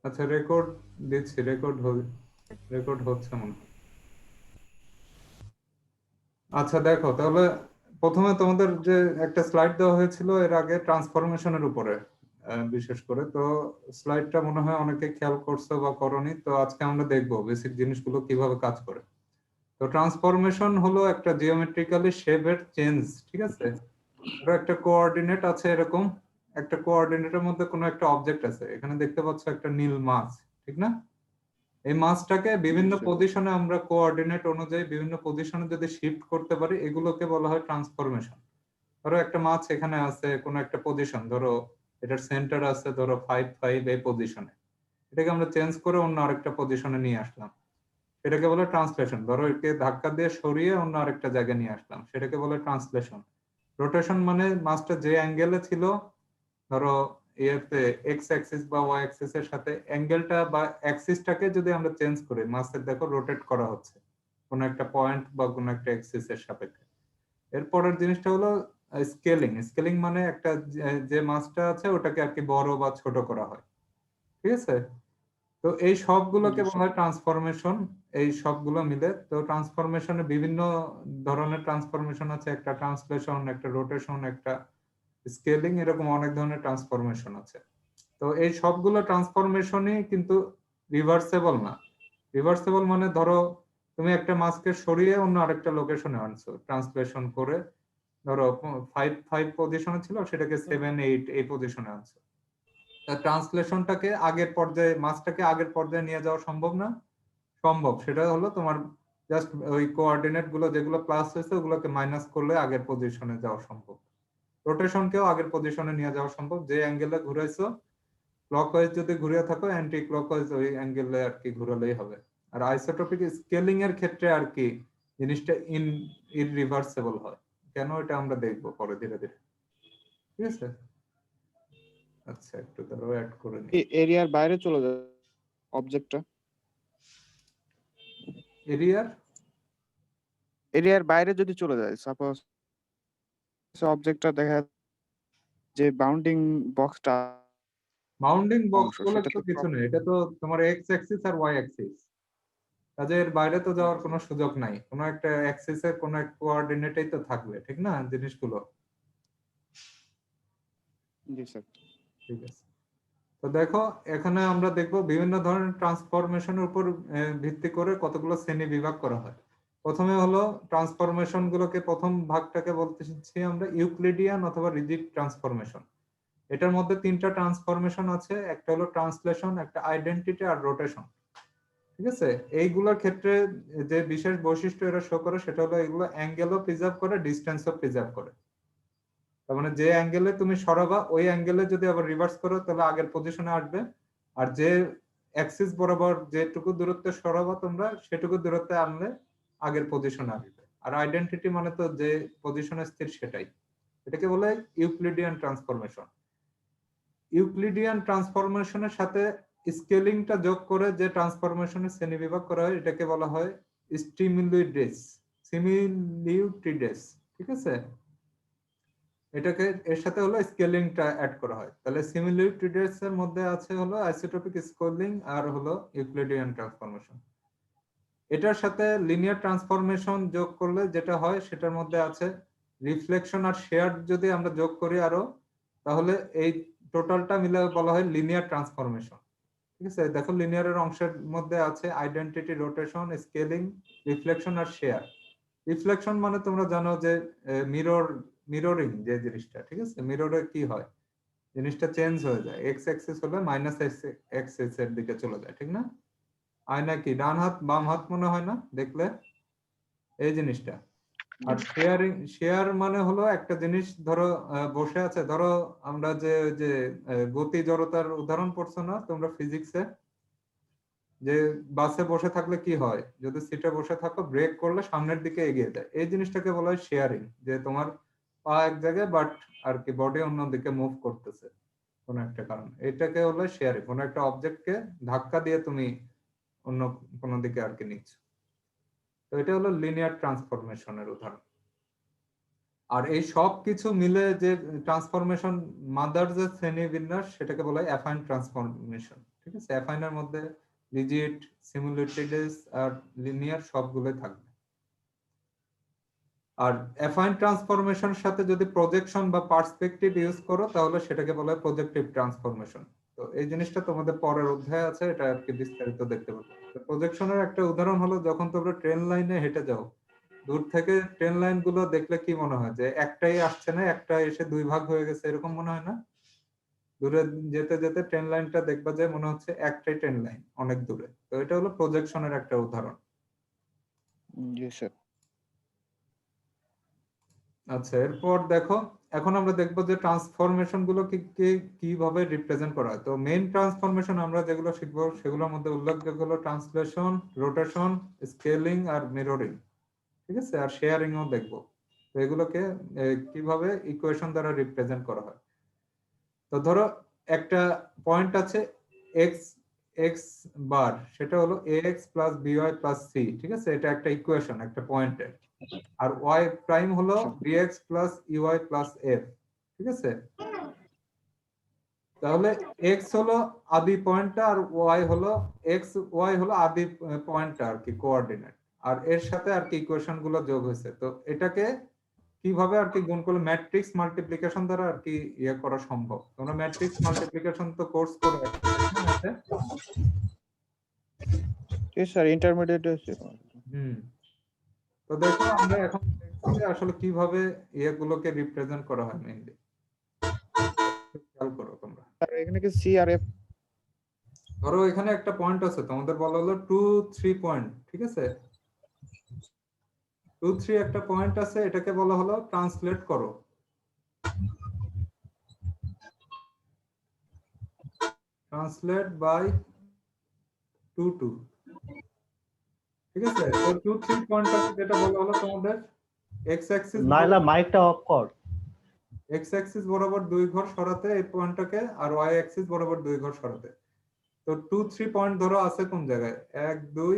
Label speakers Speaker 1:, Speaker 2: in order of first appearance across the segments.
Speaker 1: আচ্ছা, রেকর্ড দিচ্ছি, রেকর্ড হচ্ছে মনে হয়। আচ্ছা দেখো তাহলে, প্রথমে তোমাদের যে একটা স্লাইড দেওয়া হয়েছিল এর আগে ট্রান্সফরমেশনের উপরে, বিশেষ করে তো স্লাইডটা মনে হয় অনেকে খেয়াল করছো বা করনি, তো আজকে আমরা দেখবো বেসিক জিনিসগুলো কিভাবে কাজ করে। তো ট্রান্সফরমেশন হলো একটা জিওমেট্রিক্যালি শেপের চেঞ্জ, ঠিক আছে? ধরো একটা কোঅর্ডিনেট আছে এরকম, একটা কোঅর্ডিনেটের মধ্যে কোনো একটা অবজেক্ট আছে, এখানে দেখতে পাচ্ছ একটা নীল মাছ, ঠিক না? এই মাছটাকে বিভিন্ন
Speaker 2: জি স্যার।
Speaker 1: পজিশনে আমরা কোঅর্ডিনেট অনুযায়ী বিভিন্ন পজিশনে যদি শিফট করতে পারি, এগুলোকে বলা হয় ট্রান্সফরমেশন। ধরো একটা মাছ এখানে আছে কোনো একটা পজিশন, ধরো এটার সেন্টার আছে ধরো 5 5 এই পজিশনে, এটাকে আমরা চেঞ্জ করে অন্য আরেকটা পজিশনে নিয়ে আসলাম, সেটাকে বলে ট্রান্সলেশন। ধরো একে ধাক্কা দিয়ে সরিয়ে অন্য আরেকটা জায়গায় নিয়ে আসলাম, সেটাকে বলে ট্রান্সলেশন। রোটেশন মানে মাছটা যে অ্যাঙ্গেলে ছিল, ধরো ইয়েতে এক্স অ্যাক্সিস বা ওয়াই অ্যাক্সিস এর সাথে অ্যাঙ্গেলটা বা অ্যাক্সিসটাকে যদি আমরা চেঞ্জ করি, মাছের দেখো রোটেট করা হচ্ছে কোনো একটা পয়েন্ট বা কোনো একটা অ্যাক্সিস এর সাপেক্ষে। এরপরের জিনিসটা হলো স্কেলিং। স্কেলিং মানে একটা যে মাছটা আছে ওটাকে আর কি বড় বা ছোট করা হয়, ঠিক আছে? তো এই সবগুলোকে
Speaker 2: জি
Speaker 1: বলা
Speaker 2: স্যার।
Speaker 1: হয় ট্রান্সফরমেশন। এই সবগুলো মিলে তো ট্রান্সফরমেশনে বিভিন্ন ধরনের ট্রান্সফরমেশন আছে, একটা ট্রান্সলেশন, একটা রোটেশন, একটা স্কেলিং, এরকম অনেক ধরনের ট্রান্সফরমেশন আছে। তো এই সবগুলো ট্রান্সফরমেশনই কিন্তু রিভার্সেবল না। রিভার্সেবল মানে ধরো তুমি একটা মাছকে সরিয়ে অন্য আরেকটা লোকেশনে আনছো ট্রান্সলেশন করে, ধরো 5 5 পজিশনে ছিল সেটাকে 7 8 এই পজিশনে আনছো। ট্রান্সলেশনটাকে আগের পর্যায়ে, মাছটাকে আগের পর্যায়ে নিয়ে যাওয়া সম্ভব না? সম্ভব। সেটা হলো তোমার জাস্ট ওই কোঅর্ডিনেট গুলো যেগুলো প্লাস হয়েছে ওগুলোকে মাইনাস করলে আগের পজিশনে যাওয়া সম্ভব। রোটেশনকেও আগের পজিশনে নিয়ে যাওয়া সম্ভব, যে অ্যাঙ্গেলে ঘুরাইছো ক্লকওয়াইজ যদি ঘুরে থাকো, অ্যান্টি ক্লকওয়াইজ ওই অ্যাঙ্গেলে আর কি ঘুরালেই হবে। আর আইসোট্রপিক স্কেলিং এর ক্ষেত্রে আর কি জিনিসটা ইররিভার্সেবল হয়। কেন, এটা আমরা দেখবো পরে ধীরে ধীরে, ঠিক আছে? আচ্ছা, একটু ধরো অ্যাড করে নিই।
Speaker 2: এরিয়ার বাইরে চলে যায় অবজেক্টটা।
Speaker 1: এরিয়ার
Speaker 2: এরিয়ার বাইরে যদি চলে যায়, সাপোজ অবজেক্টটা দেখা যাচ্ছে যে বাউন্ডিং বক্সটা
Speaker 1: বাউন্ডিং বক্স
Speaker 2: অংশ
Speaker 1: বলে
Speaker 2: সেটা
Speaker 1: তো
Speaker 2: কি
Speaker 1: কিছু নেই, এটা তো তোমার এক্স অ্যাক্সিস আর ওয়াই অ্যাক্সিস, কাজের বাইরে তো যাওয়ার কোনো সুযোগ নাই, কোনো একটা অ্যাক্সিসের কোনো এক কোঅর্ডিনেটেই তো থাকবে, ঠিক না জিনিসগুলো?
Speaker 2: জি স্যার।
Speaker 1: ঠিক আছে। তো দেখো, এখানে আমরা দেখব বিভিন্ন ধরনের ট্রান্সফরমেশনের উপর ভিত্তি করে কতগুলো শ্রেণী বিভাগ করা হয়। প্রথমে হলো ট্রান্সফরমেশন গুলোকে, প্রথম ভাগটাকে বলতেছি আমরা ইউক্লিডিয়ান অথবা রিজিড ট্রান্সফরমেশন। এটার মধ্যে তিনটা ট্রান্সফরমেশন আছে, একটা হলো ট্রান্সলেশন, একটা আইডেন্টিটি আর রোটেশন, ঠিক আছে? এইগুলোর ক্ষেত্রে যে বিশেষ বৈশিষ্ট্য এরা শো করে সেটা হলো এগুলো অ্যাঙ্গেলও প্রিজার্ভ করে, ডিস্টেন্সও প্রিজার্ভ করে। তার মানে যে অ্যাঙ্গেলে তুমি সরাবা ওই অ্যাঙ্গেলে যদি আবার রিভার্স করো তাহলে আগের পজিশনে আসবে, আর যে অ্যাক্সিস বরাবর যেটুকু দূরত্বে সরাবা তোমরা সেটুকু দূরত্বে আনলে আগের পজিশনে আসবে। আর আইডেন্টিটি মানে তো যে পজিশনে স্থির সেটাই, এটাকে বলে ইউক্লিডিয়ান ট্রান্সফরমেশন। ইউক্লিডিয়ান ট্রান্সফরমেশনের সাথে স্কেলিংটা যোগ করে যে ট্রান্সফরমেশনের শ্রেণীবিভাগ করা হয় এটাকে বলা হয় স্টিমিলিউডিস, সিমিলিউটিডেস, ঠিক আছে? এটাকে এর সাথে হলো স্কেলিংটা অ্যাড করা হয়, তাহলে সিমিলিউটিডেস এর মধ্যে আছে হলো আইসোট্রপিক স্কেলিং আর হলো ইউক্লিডিয়ান ট্রান্সফরমেশন। এটার সাথে লিনিয়ার ট্রান্সফরমেশন যোগ করলে যেটা হয় সেটার মধ্যে আছে রিফ্লেকশন আর শেয়ার, যদি আমরা যোগ করি আরো, তাহলে এই টোটালটা মিলে বলা হয় লিনিয়ার ট্রান্সফরমেশন, ঠিক আছে? দেখো লিনিয়ারের অংশের মধ্যে আছে আইডেন্টিটি, রোটেশন, স্কেলিং, রিফ্লেকশন আর শেয়ার। রিফ্লেকশন মানে তোমরা জানো যে মিররিং যে জিনিসটা, ঠিক আছে? মিররে কি হয়, জিনিসটা চেঞ্জ হয়ে যায়, এক্স অ্যাক্সিস হলে মাইনাস এক্স অ্যাক্সিস এর দিকে চলে যায়, ঠিক না? আয়না কি ডান হাত বাম হাত মনে হয় না দেখলে, এই জিনিসটা।
Speaker 2: জি
Speaker 1: আর শেয়ারিং, শেয়ার মানে হলো একটা জিনিস ধরো বসে আছে, ধরো আমরা যে যে গতি জড়তার উদাহরণ পড়ছো না তোমরা ফিজিক্সে, যে বাসে বসে থাকলে কি হয়, যদি সিটে বসে থাকো ব্রেক করলে সামনের দিকে এগিয়ে যায়, এই জিনিসটাকে বলা হয় শেয়ারিং, যে তোমার পা এক জায়গায় বাট আর কি বডি অন্য দিকে মুভ করতেছে কোন একটা কারণে, এটাকে হলো শেয়ারিং। কোন একটা অবজেক্টকে ধাক্কা দিয়ে তুমি অন্য কোনো দিকে আর কি নিচ্ছ। তো এটা হলো লিনিয়ার ট্রান্সফরমেশনের উদাহরণ। আর এই সব কিছু মিলে যে ট্রান্সফরমেশন মাদার যে শ্রেণী বিন্যাস সেটাকে বলা হয় অ্যাফাইন ট্রান্সফরমেশন। ঠিক আছে, অ্যাফাইন এর মধ্যে রিজিড, সিমুলেটেড আর লিনিয়ার সবগুলোই থাকবে। আর অ্যাফাইন ট্রান্সফরমেশনের সাথে যদি প্রজেকশন বা পার্সপেক্টিভ ইউজ করো তাহলে সেটাকে বলা হয় প্রজেক্টিভ ট্রান্সফরমেশন। তো এই জিনিসটা তোমাদের পরের অধ্যায়ে আছে, এটা আর কি বিস্তারিত দেখতে পাবে। তো প্রজেকশনের একটা উদাহরণ হলো যখন তোমরা ট্রেন লাইনে হেঁটে যাও, দূর থেকে ট্রেন লাইন গুলো দেখলে কি মনে হয় যে একটাই আসছে না, একটা এসে দুই ভাগ হয়ে গেছে, এরকম মনে হয় না? দূরে যেতে যেতে ট্রেন লাইনটা দেখবা যে মনে হচ্ছে একটাই ট্রেন লাইন অনেক দূরে। তো এটা হলো প্রজেকশনের একটা উদাহরণ।
Speaker 2: জি স্যার।
Speaker 1: আচ্ছা, এরপর দেখো, এখন আমরা দেখবো যে ট্রান্সফরমেশন গুলো কিভাবে রিপ্রেজেন্ট করা হয়। তো মেইন ট্রান্সফরমেশন আমরা যেগুলো শিখবো সেগুলোর মধ্যে উল্লেখযোগ্য হলো ট্রান্সলেশন, রোটেশন, স্কেলিং আর মিররিং। ঠিক আছে, আর শেয়ারিং ও দেখবো। তো এগুলোকে কিভাবে ইকুয়েশন দ্বারা রিপ্রেজেন্ট করা হয়। তো ধরো একটা পয়েন্ট আছে এক্স এক্স বার, সেটা হলো ax plus by plus c। ঠিক আছে, এটা একটা ইকুয়েশন একটা পয়েন্টের। আর y প্রাইম হলো bx plus ey plus f। ঠিক আছে, তাহলে x হলো আদি পয়েন্টটা আর y হলো আদি পয়েন্টটা আর কি, কোঅর্ডিনেট। আর এর সাথে আর কি ইকুয়েশন গুলো যোগ হয়েছে। তো এটাকে কিভাবে আর কি গুণ করলে ম্যাট্রিক্স মাল্টিপ্লিকেশন দ্বারা আর কি ইয়ে করা সম্ভব। তোমরা ম্যাট্রিক্স মাল্টিপ্লিকেশন তো কোর্স করে আছে।
Speaker 2: জি স্যার, ইন্টারমিডিয়েট হয়েছে।
Speaker 1: হুম, তো দেখো আমরা এখন দেখছি যে আসলে কিভাবে ইয়েগুলোকে রিপ্রেজেন্ট করা হয় মেইনলি। খেয়াল করো তোমরা,
Speaker 2: স্যার এখানে কি সি আর এফ?
Speaker 1: ধরো এখানে একটা পয়েন্ট আছে, তোমাদের বলা হলো 2 3 পয়েন্ট। ঠিক আছে, 2 3 একটা পয়েন্ট আছে, এটাকে বলা হলো ট্রান্সলেট করো। Translate by 2 2। ঠিক আছে, তো 2 3 পয়েন্টটাকে যেটা বলা হলো তোমাদের এক্স অ্যাক্সিস
Speaker 3: নাইলা মাইকটা অফ কর।
Speaker 1: এক্স অ্যাক্সিস বরাবর 2 ঘর সরাতে এই পয়েন্টটাকে, আর ওয়াই অ্যাক্সিস বরাবর 2 ঘর সরাতে। তো 2 3 পয়েন্ট ধরো আছে কোন জায়গায়, 1 2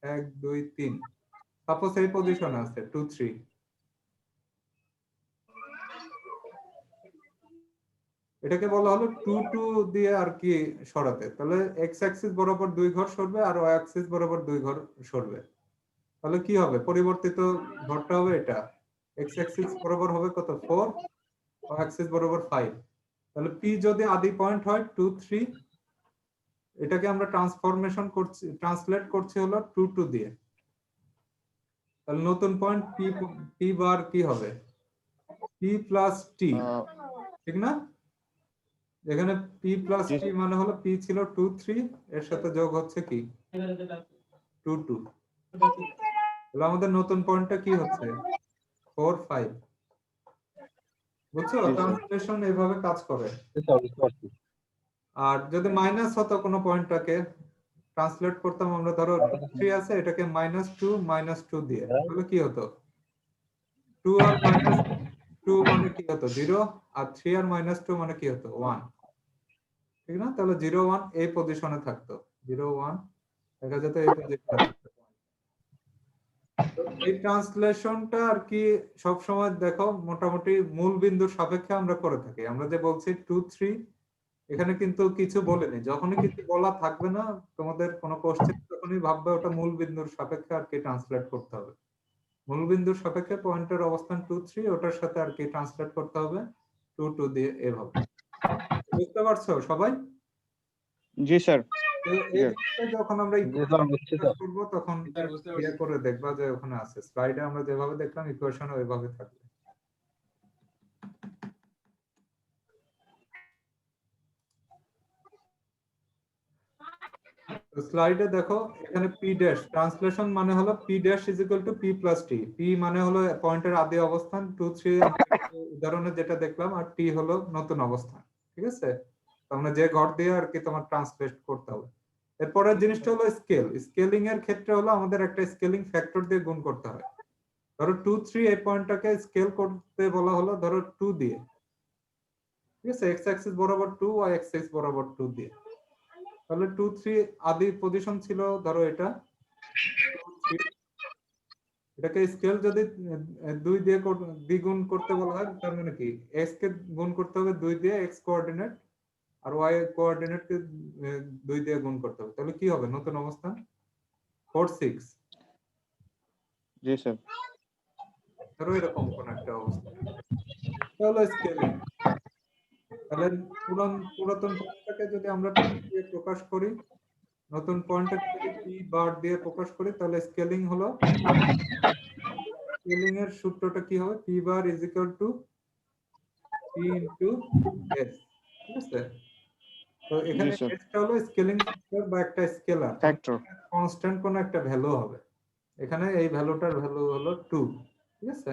Speaker 1: 1 2 3। সাপোজ এই পজিশনে আছে 2 3। এটাকে বলা হলো 2 2 দিয়ে আর কি সরাতে। তাহলে এক্স অ্যাক্সিস বরাবর 2 ঘর সরবে আর ওয়াই অ্যাক্সিস বরাবর 2 ঘর সরবে। তাহলে কি হবে, পরিবর্তিত ঘরটা হবে এটা। এক্স অ্যাক্সিস বরাবর হবে কত, 4, ওয়াই অ্যাক্সিস বরাবর 5। তাহলে পি যদি আদি পয়েন্ট হয় 2 3, এটাকে আমরা ট্রান্সলেট করছি হলো 2 2 দিয়ে। তাহলে নতুন পয়েন্ট পি, পি বার কি হবে, পি প্লাস টি। ঠিক না, এখানে পি প্লাস
Speaker 2: জি
Speaker 1: টি মানে হলো পি ছিল 2 3, এর সাথে যোগ হচ্ছে কি 2 2। তাহলে আমাদের নতুন পয়েন্টটা কি হচ্ছে 4 5। বুঝছো,
Speaker 2: জি স্যার।
Speaker 1: ট্রান্সলেশন এভাবে কাজ করে। আর যদি মাইনাস হতো কোনো পয়েন্টটাকে ট্রান্সলেট করতাম আমরা, ধরো 2 3 আছে, এটাকে -2 দিয়ে, তাহলে কি হতো 2 আর -2 মানে কি হতো 0, আর 3 আর -2 মানে কি হতো 1। ঠিক না, তাহলে 0 1 এই পজিশনে থাকতো, 0 1 দেখা যেত এই পজিশনে থাকতো। তো এই ট্রান্সলেশনটা আর কি সব সময় দেখো মোটামুটি মূল বিন্দুর সাপেক্ষে আমরা করে থাকি। আমরা যে বলছি 2 3, এখানে কিন্তু কিছু বলেনি। যখনই কিছু বলা থাকবে না তোমাদের কোনো কোশ্চেন, তখনই ভাববে ওটা মূল বিন্দুর সাপেক্ষে আর কি ট্রান্সলেট করতে হবে। মূল বিন্দুর সাপেক্ষে পয়েন্টের অবস্থান 2 3, ওটার সাথে আর কি ট্রান্সলেট করতে হবে 2 2 দিয়ে, এভাবে। বুঝতে পারছো সবাই?
Speaker 2: জি স্যার।
Speaker 1: তো এই জিনিসটা যখন আমরা ইকুয়েশন করব তখন ইয়ে করে দেখবা যে ওখানে আছে স্লাইডে আমরা যেভাবে দেখলাম ইকুয়েশন ওইভাবে থাকবে। তো স্লাইডে দেখো এখানে পি ড্যাশ ট্রান্সলেশন মানে হলো P dash is equal two P plus T. P মানে হলো পয়েন্টের আদি অবস্থান 2 3 উদাহরণে যেটা দেখলাম, আর টি হলো নতুন অবস্থান। ঠিক আছে, তো আমরা যে ঘর দিয়ে আর কি তোমার ট্রান্সলেট করতে হবে। এরপরের জিনিসটা হলো স্কেল। স্কেলিং এর ক্ষেত্রে হলো আমাদের একটা স্কেলিং ফ্যাক্টর দিয়ে গুণ করতে হয়। ধরো 2 3 এই পয়েন্টটাকে স্কেল করতে বলা হলো ধরো 2 দিয়ে। ঠিক আছে, এক্স অ্যাক্সিস বরাবর 2, ওয়াই অ্যাক্সিস বরাবর 2 দিয়ে। তাহলে 2 3 আদি পজিশন ছিল ধরো এটা 2 3। এটাকে স্কেল যদি 2 দিয়ে দ্বিগুণ করতে বলা হয়, তার মানে কি এক্স কে গুণ করতে হবে 2 দিয়ে, এক্স কোঅর্ডিনেট, আর y কোঅর্ডিনেটকে 2 দিয়ে গুণ করতে হবে, তাহলে কি হবে নতুন অবস্থান 4 6।
Speaker 2: জি স্যার।
Speaker 1: ধরো এরকম কোন একটা অবস্থা, এটা হলো স্কেলিং। তাহলে পুরাতন পয়েন্টটাকে যদি আমরা p দিয়ে প্রকাশ করি, নতুন পয়েন্টটাকে যদি p বার দিয়ে প্রকাশ করি, তাহলে স্কেলিং হলো, স্কেলিং এর সূত্রটা কি হবে, p bar is equal two p into s। ঠিক আছে, তো
Speaker 2: জি
Speaker 1: এখানে
Speaker 2: স্যার।
Speaker 1: s টা হলো স্কেলিং ফ্যাক্টর বা একটা স্কেলার,
Speaker 2: ফ্যাক্টর।
Speaker 1: কনস্ট্যান্ট কোন একটা ভ্যালু হবে। এখানে এই ভ্যালুটার ভ্যালু হলো 2। ঠিক আছে,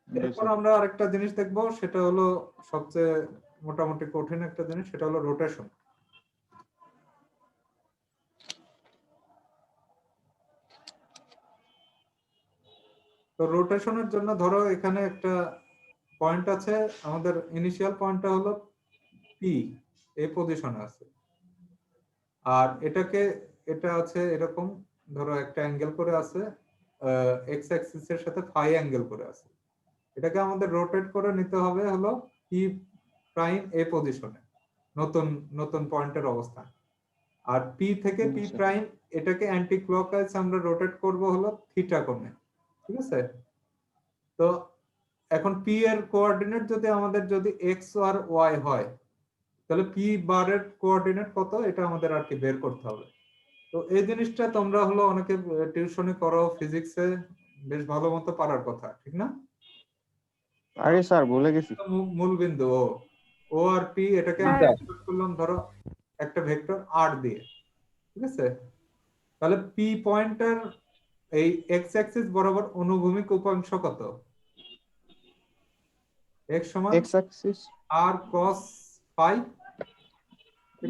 Speaker 2: জি
Speaker 1: এরপর
Speaker 2: স্যার।
Speaker 1: আমরা আরেকটা জিনিস দেখবো, সেটা হলো সবচেয়ে মোটামুটি কঠিন একটা জিনিস, সেটা হলো রোটেশন। তো রোটেশনের জন্য ধরো এখানে একটা পয়েন্ট আছে, আমাদের ইনিশিয়াল পয়েন্টটা হলো পি, এই পজিশনে আছে, আর এটা আছে এরকম, ধরো একটা অ্যাঙ্গেল করে আছে, এক্স অ্যাক্সিস এর সাথে ফাই অ্যাঙ্গেল করে আছে। এটাকে আমাদের রোটেট করে নিতে হবে হলো পি প্রাইম এ পজিশনে, নতুন নতুন পয়েন্টের অবস্থান। আর পি থেকে পি প্রাইম এটাকে অ্যান্টি ক্লকওয়াইজ আমরা রোটেট করব হলো থিটা কোণে। ঠিক আছে, তো এখন পি এর কোঅর্ডিনেট যদি আমাদের যদি এক্স আর ওয়াই হয়, তাহলে পি বারের কোঅর্ডিনেট কত, এটা আমাদের আর কি বের করতে হবে। তো এই জিনিসটা তোমরা হলো অনেকে টিউশনি করো, ফিজিক্সে বেশ ভালো মতো পারার কথা, ঠিক না?
Speaker 2: আরে স্যার ভুলে গেছি।
Speaker 1: মূল বিন্দু ও আর পি, এটাকে আমরা
Speaker 3: হ্যাঁ।
Speaker 1: express করলাম ধরো একটা ভেক্টর আর দিয়ে। ঠিক আছে, তাহলে পি পয়েন্টার এই এক্স অ্যাক্সিস বরাবর অনুভূমিক উপাংশ কত, x সমান
Speaker 2: X axis.
Speaker 1: r cos phi।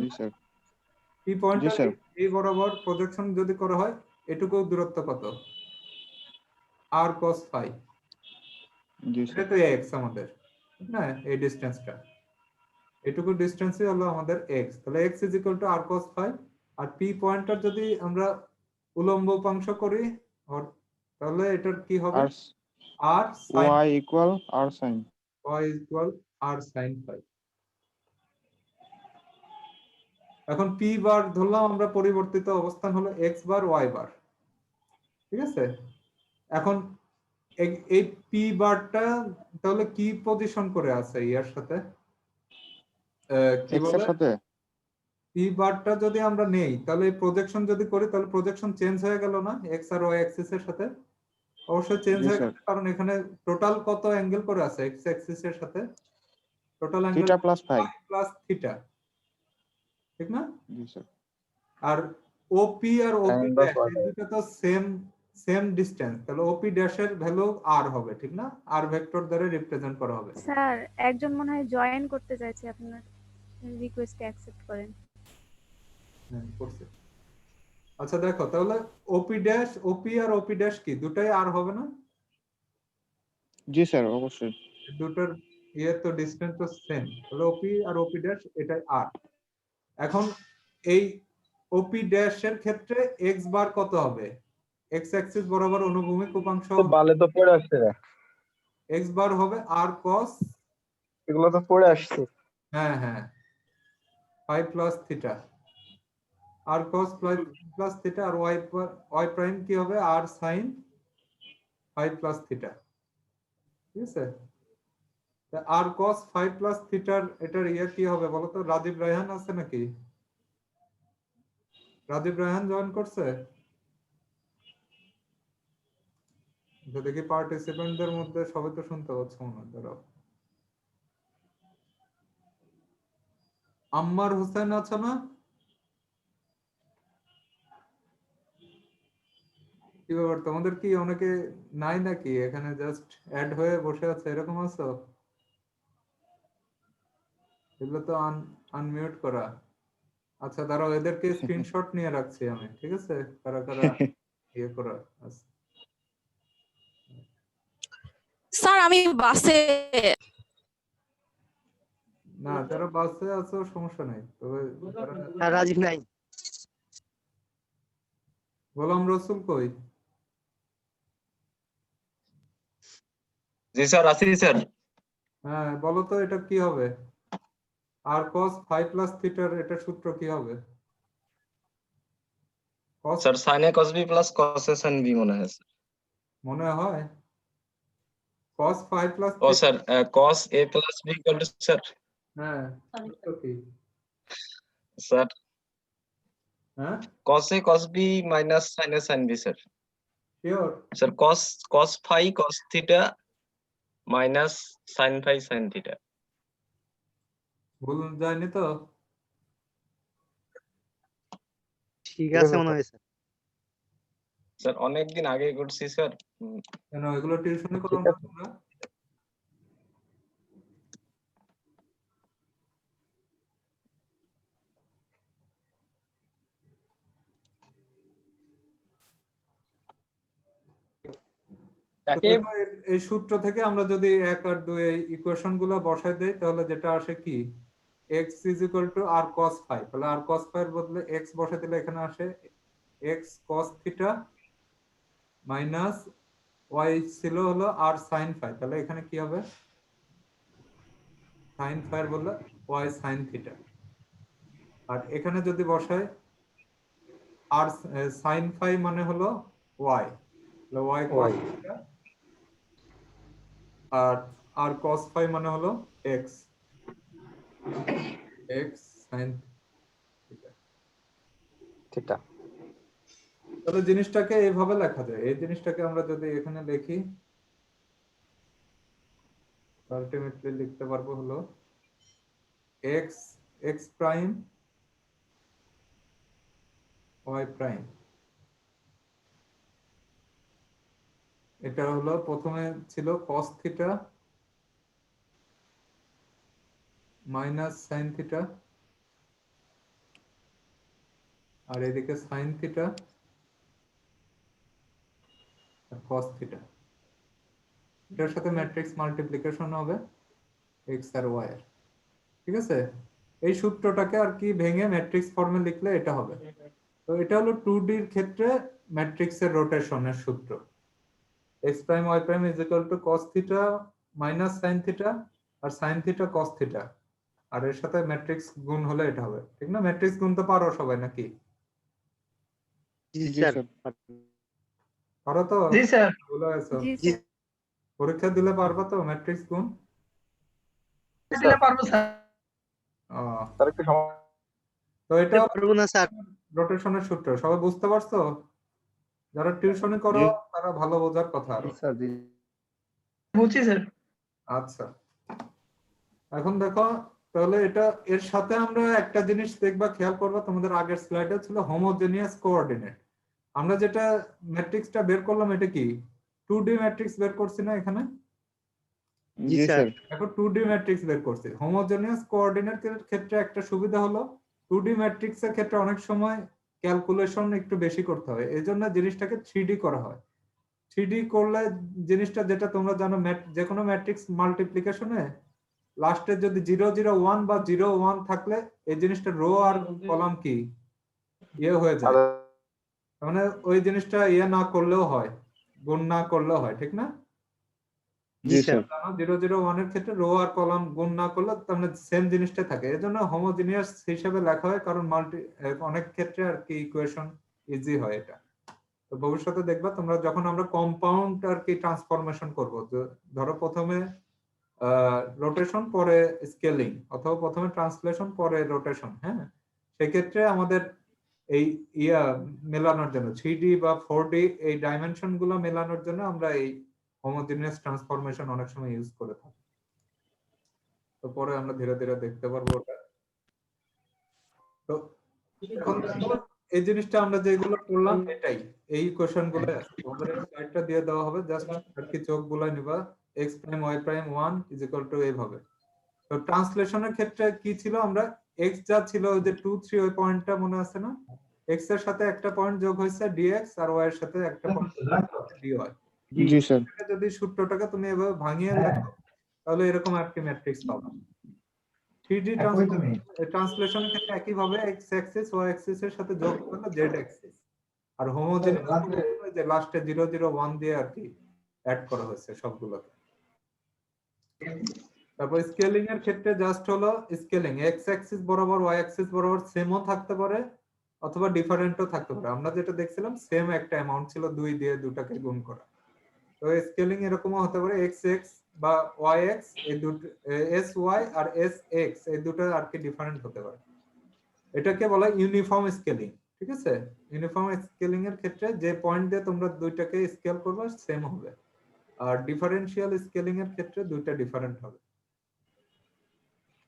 Speaker 2: জি স্যার।
Speaker 1: পি
Speaker 2: জি
Speaker 1: পয়েন্টার
Speaker 2: স্যার।
Speaker 1: এই বরাবর প্রজেকশন যদি করা হয়, এটুকু দূরত্ব কত, r cos phi।
Speaker 2: জি
Speaker 1: এটা
Speaker 2: স্যার।
Speaker 1: তো x আমাদের, ঠিক না? এই ডিসটেন্সটা, এটুকু ডিসটেন্সই হলো আমাদের x, তাহলে x is equal to r cos phi। আর p পয়েন্টার যদি আমরা উলম্ব উপাংশ করি, তাহলে এটার কি হবে,
Speaker 2: আর
Speaker 1: r sin
Speaker 2: Y equal r sine.
Speaker 1: y equal r sin phi। এখন p বার ধরলাম আমরা, পরিবর্তিত অবস্থান হলো x বার y বার। ঠিক আছে, এখন এই পি বারটা তাহলে কি পজিশন করে আছে ইয়ার সাথে, কি
Speaker 2: এক্স এর
Speaker 1: বলে,
Speaker 2: সাথে।
Speaker 1: পি বারটা যদি আমরা নেই, তাহলে প্রজেকশন যদি করি, তাহলে প্রজেকশন চেঞ্জ হয়ে গেল না এক্স আর ওয়াই অ্যাক্সিস এর সাথে? অবশ্যই চেঞ্জ
Speaker 2: জি
Speaker 1: হয়ে
Speaker 2: স্যার।
Speaker 1: গেছে, কারণ এখানে টোটাল কত অ্যাঙ্গেল করে আছে এক্স অ্যাক্সিস এর সাথে, total angle
Speaker 2: theta plus phi.
Speaker 1: Plus theta, ঠিক না?
Speaker 2: জি স্যার।
Speaker 1: আর ওপি আর ওপি
Speaker 3: Sin বা
Speaker 1: ড্যাশ
Speaker 3: cos
Speaker 1: এই দুটো তো সেম সেম ডিসটেন্স, তাহলে ওপি ড্যাশের ভ্যালু আর হবে, ঠিক না? আর ভেক্টর দ্বারা রিপ্রেজেন্ট করা হবে।
Speaker 4: স্যার একজন মনে হয় জয়েন করতে চাইছে, আপনার রিকোয়েস্ট অ্যাকসেপ্ট করেন।
Speaker 1: হ্যাঁ, করছে। আচ্ছা দেখো, তাহলে ওপি ড্যাশ, ওপি আর ওপি ড্যাশ কি দুটাই আর হবে না?
Speaker 2: জি স্যার অবশ্যই।
Speaker 1: দুটোর ইয়ে তো ডিসটেন্স তো সেম, তাহলে ওপি আর ওপি ড্যাশ এটাই আর। এখন এই ওপি ড্যাশ এর ক্ষেত্রে এক্স বার কত হবে, এক্স অ্যাক্সিস বরাবর অনুভূমিক উপাংশ
Speaker 3: তো বালে তো পড়ে আসছে না,
Speaker 1: এক্স বার হবে আর কস,
Speaker 3: এগুলো তো পড়ে আসছে।
Speaker 1: হ্যাঁ হ্যাঁ, ফাই প্লাস থিটা, আর কস প্লাস থিটা, আর ওয়াই প্রাইম কি হবে, আর সাইন ফাই প্লাস থিটা। ঠিক আছে, আর কস ফাই প্লাস থিটার এটার ইয়ে কি হবে বলো তো? রাজীব রায়হান আছে নাকি? রাজীব রায়হান জয়েন করছে? দেখি পার্টিসিপেন্টদের মধ্যে সবাই তো শুনতে পাচ্ছে মনে হয়। ধরো আম্মার হোসেন আছে না? কি ব্যাপার, তোমাদের কি অনেকে নাই নাকি এখানে, জাস্ট অ্যাড হয়ে বসে আছে এরকম আছো? এগুলো তো আনমিউট করা। আচ্ছা দাঁড়াও, এদেরকে স্ক্রিনশট নিয়ে রাখছি আমি, ঠিক আছে, কারা কারা ইয়ে করা আছে।
Speaker 5: স্যার আমি বাসে।
Speaker 1: না, যারা বাসে আছো সমস্যা নাই, তবে
Speaker 3: আর রাজীব নাই।
Speaker 1: গোলাম রসুল কই?
Speaker 6: জি স্যার, আছি স্যার।
Speaker 1: হ্যাঁ বলো তো, এটা কি হবে, আর cos phi plus theta এর এটা সূত্র কি হবে? cos
Speaker 6: sir sin a cos b plus cos a sin b মনে হয় স্যার।
Speaker 1: মনে হয় cos phi plus
Speaker 6: ও
Speaker 1: theta,
Speaker 6: sir cos a plus b equal to sir
Speaker 1: হ্যাঁ সূত্র কি?
Speaker 6: স্যার
Speaker 1: হ্যাঁ
Speaker 6: cos a cos b minus sin a sin b sir.
Speaker 1: Sure?
Speaker 6: Sir cos phi cos theta minus sin phi sin theta।
Speaker 1: ভুল যায়নি তো?
Speaker 3: ঠিক আছে মনে হয় স্যার।
Speaker 6: স্যার অনেকদিন আগে করছি স্যার।
Speaker 1: কেন এগুলো টিউশনে করো
Speaker 3: ঠিক
Speaker 1: না
Speaker 3: আছে।
Speaker 1: তোমরা? তো দেখো, এই সূত্র থেকে আমরা যদি 1 আর 2 এই ইকুয়েশন গুলো বসাই দেই তাহলে যেটা আসে কি x is equal to r cos phi, তাহলে r cos phi এর বদলে x বসাই দিলে এখানে আসে x cos theta minus y ছিল হলো r sin phi, তাহলে এখানে কি হবে sin phi এর বদলে y sin theta। আর এখানে যদি বসাই r sin phi মানে হলো y, তাহলে y cos theta আর cos phi মানে হলো x sin theta।
Speaker 3: থিটা।
Speaker 1: তাহলে জিনিসটাকে এইভাবে লেখা যায়। এই জিনিসটাকে আমরা যদি এখানে লিখি আলটিমেটলি লিখতে পারবো হলো x প্রাইম y প্রাইম। এটা হলো প্রথমে ছিল cos theta minus sin theta, আর এদিকে sin থিটা আর cos থিটা। এটার সাথে ম্যাট্রিক্স মাল্টিপ্লিকেশন হবে x আর y এর। ঠিক আছে, এই সূত্রটাকে আর কি ভেঙে ম্যাট্রিক্স ফর্মে লিখলে এটা হবে। তো এটা হলো 2D এর ক্ষেত্রে ম্যাট্রিক্সের রোটেশনের সূত্র। x prime y prime is equal to cos theta minus sin theta আর sin থিটা cos থিটা, আর এর সাথে ম্যাট্রিক্স গুণ হলে এটা হবে। ঠিক না? ম্যাট্রিক্স গুণ তো পারো সবাই নাকি?
Speaker 3: জি
Speaker 2: জি
Speaker 3: স্যার।
Speaker 2: স্যার।
Speaker 1: পারো তো?
Speaker 3: জি স্যার।
Speaker 1: ভুলে গেছো?
Speaker 4: জি
Speaker 3: জি
Speaker 4: স্যার।
Speaker 1: পরীক্ষা দিলে পারবা তো ম্যাট্রিক্স গুণ?
Speaker 3: দিলে পারবো স্যার।
Speaker 1: আহ,
Speaker 3: স্যার একটু
Speaker 1: তো এটা
Speaker 3: পারবো না স্যার।
Speaker 1: রোটেশনের সূত্র। সবাই বুঝতে পারছো? যারা টিউশনে করো
Speaker 2: জি।
Speaker 1: তারা ভালো বোঝার কথা আরো।
Speaker 3: স্যার জি। বুঝছি স্যার।
Speaker 1: আচ্ছা, এখন দেখো তাহলে এটা এর সাথে আমরা একটা জিনিস দেখবা, খেয়াল করবা, তোমাদের আগের স্লাইডে ছিল হোমোজেনিয়াস কোঅর্ডিনেট। আমরা যেটা ম্যাট্রিক্সটা বের করলাম এটা কি 2D ম্যাট্রিক্স বের করছি না এখানে?
Speaker 3: জি
Speaker 2: জি
Speaker 3: স্যার।
Speaker 2: স্যার।
Speaker 1: এখন 2D ম্যাট্রিক্স বের করছি। হোমোজেনিয়াস কোঅর্ডিনেটের ক্ষেত্রে একটা সুবিধা হলো 2D ম্যাট্রিক্সের ক্ষেত্রে অনেক সময় ক্যালকুলেশন একটু বেশি করতে হয়, এজন্য জিনিসটাকে 3D করা হয়। 3D করলে জিনিসটা যেটা তোমরা জানো, যে কোনো ম্যাট্রিক্স মাল্টিপ্লিকেশনে লাস্টে যদি 001 বা 01 থাকলে এই জিনিসটা রো আর কলাম কি হয়ে যায়, মানে ওই জিনিসটা না করলেও হয়, গুণ না করলেও হয়। ঠিক না?
Speaker 2: জি স্যার।
Speaker 1: জানো 001 এর ক্ষেত্রে রো আর কলাম গুণ না করলে তার মানে সেম জিনিসটা থাকে, এজন্য হোমোজেনিয়াস হিসেবে লেখা হয়, কারণ অনেক ক্ষেত্রে আর কি ইকুয়েশন ইজি হয় এটা। তো ভবিষ্যতে দেখবা তোমরা যখন আমরা কম্পাউন্ড আর কি ট্রান্সফরমেশন করব, ধরো প্রথমে রোটেশন পরে স্কেলিং, অথবা প্রথমে ট্রান্সলেশন পরে রোটেশন, হ্যাঁ, সেক্ষেত্রে আমাদের এই মেলানোর জন্য 3D বা 4D এই ডাইমেনশন গুলো মেলানোর জন্য আমরা এই হোমোজেনিয়াস ট্রান্সফরমেশন অনেক সময় ইউজ করে থাকি। তো পরে আমরা ধীরে ধীরে দেখতে পারবো ওটা। তো এখন দেখো এই জিনিসটা আমরা যেগুলো করলাম এটাই, এই কোশ্চেন গুলো আছে তোমাদের স্লাইডটা দিয়ে দেওয়া হবে, জাস্ট আর কি চোখ বুলাই নিবা। x prime y prime 1 is equal two এইভাবে। তো ট্রান্সলেশনের ক্ষেত্রে কি ছিল, আমরা x যা ছিল ওই যে 2 3 ওই পয়েন্টটা মনে আছে না? x এর সাথে একটা পয়েন্ট যোগ হয়েছে dx, আর y এর সাথে একটা পয়েন্ট dy।
Speaker 2: জি স্যার।
Speaker 1: যদি সূত্রটাকে তুমি এভাবে ভাঙিয়ে লেখো তাহলে এরকম একটা ম্যাট্রিক্স পাবে। 3D ট্রান্সলেশনের ক্ষেত্রে একই ভাবে x অ্যাক্সিস y অ্যাক্সিস এর সাথে যোগ করলে z অ্যাক্সিস, আর হোমোজেনিয়াস যে লাস্টে 001 দিয়ে আর কি অ্যাড করা হয়েছে সবগুলোকে। তারপর স্কেলিং এর ক্ষেত্রে জাস্ট হলো স্কেলিং এক্স অ্যাক্সিস বরাবর ওয়াই অ্যাক্সিস বরাবর সেমও থাকতে পারে অথবা ডিফারেন্টও থাকতে পারে। আমরা যেটা দেখছিলাম সেম একটা অ্যামাউন্ট ছিল 2 দিয়ে দুটাকে গুণ করা। তো স্কেলিং এরকমও হতে পারে এক্স এক্স বা ওয়াই এক্স, এই দুটো এস ওয়াই আর এস এক্স এই দুটো আর কি ডিফারেন্ট হতে পারে। এটাকে বলা হয় ইউনিফর্ম স্কেলিং। ঠিক আছে, ইউনিফর্ম স্কেলিং এর ক্ষেত্রে যে পয়েন্ট দিয়ে তোমরা দুইটাকে স্কেল করবে সেম হবে, আর ডিফারেন্সিয়াল স্কেলিং এর ক্ষেত্রে দুইটা ডিফারেন্ট হবে।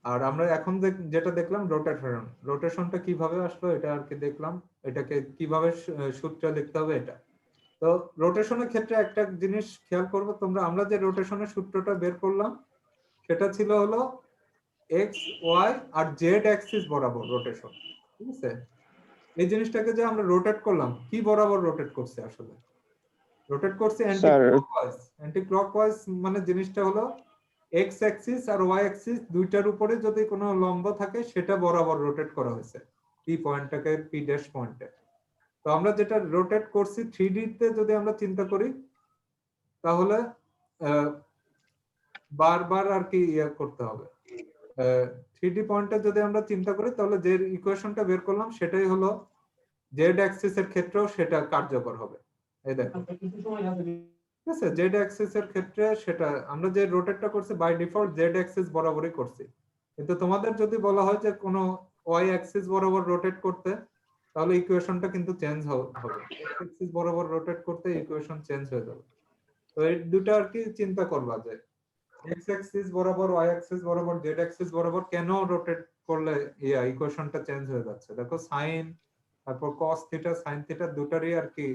Speaker 1: আর আমরা এখন যেটা দেখলাম রোটেশন, রোটেশনটা কিভাবে আসলো এটা আর কি দেখলাম, এটাকে কিভাবে সূত্রে লিখতে হবে এটা। তো রোটেশনের ক্ষেত্রে একটা জিনিস খেয়াল করবে তোমরা, আমরা যে রোটেশনের সূত্রটা বের করলাম সেটা ছিল হলো এক্স ওয়াই আর জেড অ্যাক্সিস বরাবর রোটেশন। ঠিক আছে, এই জিনিসটাকে যে আমরা রোটেট করলাম কি বরাবর রোটেট করছে আসলে? রোটেট করছে অ্যান্টি ক্লকওয়াইজ। অ্যান্টি ক্লকওয়াইজ মানে জিনিসটা হলো এক্স অ্যাক্সিস আর ওয়াই অ্যাক্সিস দুইটার উপরে যদি কোনো লম্ব থাকে সেটা বরাবর রোটেট করা হয়েছে পি পয়েন্টটাকে পি ড্যাশ পয়েন্টে। তো আমরা যেটা রোটেট করছি 3D তে যদি আমরা চিন্তা করি তাহলে বারবার আর কি ইয়ে করতে হবে। 3D পয়েন্টে যদি আমরা চিন্তা করি তাহলে যে ইকুয়েশনটা বের করলাম সেটাই হলো জেড অ্যাক্সিস এর ক্ষেত্রেও সেটা কার্যকর হবে। এই দেখো, ঠিক আছে, জেড অ্যাক্সিস এর ক্ষেত্রে সেটা আমরা যে রোটেটটা করছি বাই ডিফল্ট জেড অ্যাক্সিস বরাবরই করছি, কিন্তু তোমাদের যদি বলা হয় যে কোনো ওয়াই অ্যাক্সিস বরাবর রোটেট করতে তাহলে ইকুয়েশনটা কিন্তু চেঞ্জ হবে, এক্স অ্যাক্সিস বরাবর রোটেট করতে ইকুয়েশন চেঞ্জ হয়ে যাবে। তো এই দুটো আর কি চিন্তা করবা যে এক্স অ্যাক্সিস বরাবর ওয়াই অ্যাক্সিস বরাবর জেড অ্যাক্সিস বরাবর কেন রোটেট করলে ইকুয়েশনটা চেঞ্জ হয়ে যাচ্ছে। দেখো সাইন তারপর কস থিটা সাইন থিটা দুটারই আর কি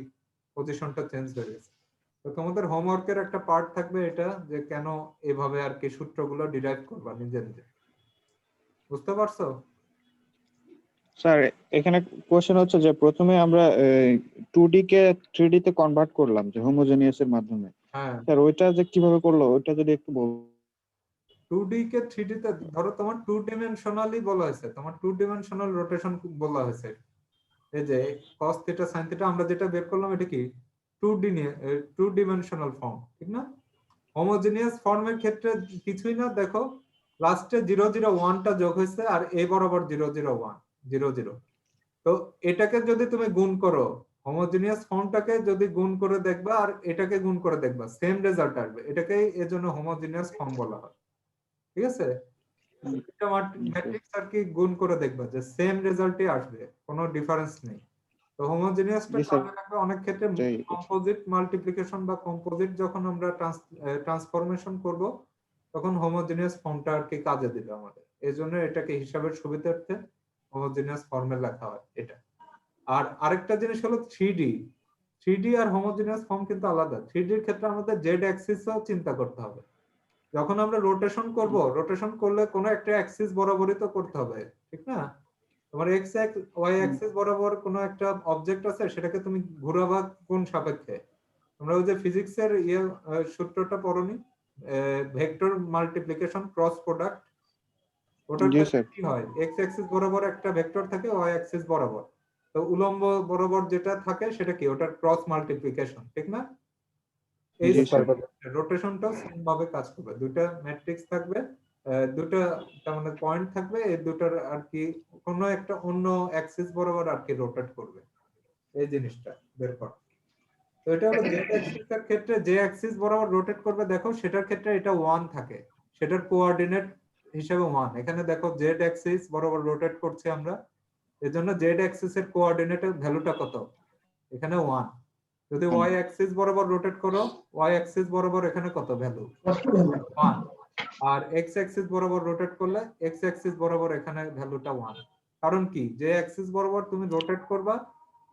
Speaker 1: পজিশনটা চেঞ্জ হয়ে গেছে। তো তোমাদের হোমওয়ার্কের একটা পার্ট থাকবে এটা যে কেন এভাবে আর কি সূত্রগুলো ডিরাইভ করবা নিজে নিজে। বুঝতে পারছো?
Speaker 2: স্যার এখানে কোশ্চেন হচ্ছে যে প্রথমে আমরা 2D কে 3D তে কনভার্ট করলাম যে হোমোজেনিয়াস এর মাধ্যমে।
Speaker 1: হ্যাঁ,
Speaker 2: স্যার ওইটা যে কিভাবে করলো ওইটা যদি একটু বল।
Speaker 1: 2D কে 3D তে ধরো তোমার 2 ডিমেনশনালি বলা হয়েছে, তোমার 2 ডিমেনশনাল রোটেশন বলা হয়েছে। এই যে cos থিটা sin থিটা আমরা যেটা বের করলাম এটা কি 2D নিয়ে 2 ডিমেনশনাল ফর্ম, ঠিক না? হোমোজেনিয়াস ফর্মের ক্ষেত্রে কিছুই না, দেখো লাস্টে 001 টা যোগ হয়েছে আর a বরাবর 001 00। তো এটাকে যদি তুমি গুণ করো হোমোজেনিয়াস ফর্মটাকে যদি গুণ করে দেখবা আর এটাকে গুণ করে দেখবা সেম রেজাল্ট আসবে, এটাকেই এজন্য হোমোজেনিয়াস ফর্ম বলা হয়। ঠিক আছে, এটা ম্যাট্রিক্স আর কি গুণ করে দেখবা যে সেম রেজাল্টই আসবে, কোনো ডিফারেন্স নেই। তো হোমোজেনিয়াসটা
Speaker 2: জি স্যার,
Speaker 1: কাজে লাগবে অনেক ক্ষেত্রে কম্পোজিট মাল্টিপ্লিকেশন বা কম্পোজিট যখন আমরা ট্রান্সফরমেশন করব তখন হোমোজেনিয়াস ফর্মটা আর কি কাজে দিবে আমাদের, এজন্য এটাকে হিসাবের সুবিধার্থে হোমোজেনিয়াস ফর্মে লেখা হয় এটা। আর আরেকটা জিনিস হলো 3D আর হোমোজেনিয়াস ফর্ম কিন্তু আলাদা। 3D এর ক্ষেত্রে আমাদের জেড অ্যাক্সিসও চিন্তা করতে হবে। যখন আমরা রোটেশন করব, রোটেশন করলে কোনো একটা অ্যাক্সিস বরাবরই তো করতে হবে, ঠিক না? তোমার এক্স ওয়াই অ্যাক্সিস বরাবর কোনো একটা অবজেক্ট আছে সেটাকে তুমি ঘোরাবা কোন সাপেক্ষে? তোমরা ওই যে ফিজিক্সের সূত্রটা পড়োনি, ভেক্টর মাল্টিপ্লিকেশন ক্রস প্রোডাক্ট, ওটার
Speaker 2: জি
Speaker 1: ক্ষেত্রে
Speaker 2: স্যার,
Speaker 1: কি হয় এক্স অ্যাক্সিস বরাবর একটা ভেক্টর থাকে ওয়াই অ্যাক্সিস বরাবর, তো উলম্ব বরাবর যেটা থাকে সেটা কি ওটার ক্রস মাল্টিপ্লিকেশন, ঠিক না? এই
Speaker 2: জি স্যার,
Speaker 1: রোটেশনটাও সেম ভাবে কাজ করবে, দুটো ম্যাট্রিক্স থাকবে, দুটো তার মানে পয়েন্ট থাকবে, এই দুটার আর কি কোনো একটা অন্য অ্যাক্সিস বরাবর আর কি রোটেট করবে, এই জিনিসটা বের কর। তো এটা হলো জেড অ্যাক্সিস এর ক্ষেত্রে যে অ্যাক্সিস বরাবর রোটেট করবে দেখো সেটার ক্ষেত্রে এটা 1 থাকে, সেটার কোঅর্ডিনেট হিসেবে 1। এখানে দেখো জেড অ্যাক্সিস বরাবর রোটেট করছি আমরা, এজন্য জেড অ্যাক্সিস এর কোঅর্ডিনেটের ভ্যালুটা কত? এখানে 1। যদি ওয়াই অ্যাক্সিস বরাবর রোটেট করো ওয়াই অ্যাক্সিস বরাবর এখানে কত ভ্যালু? 1। আর এক্স অ্যাক্সিস বরাবর রোটেট করলে এক্স অ্যাক্সিস বরাবর এখানে ভ্যালুটা 1। কারণ কি, যে অ্যাক্সিস বরাবর তুমি রোটেট করবা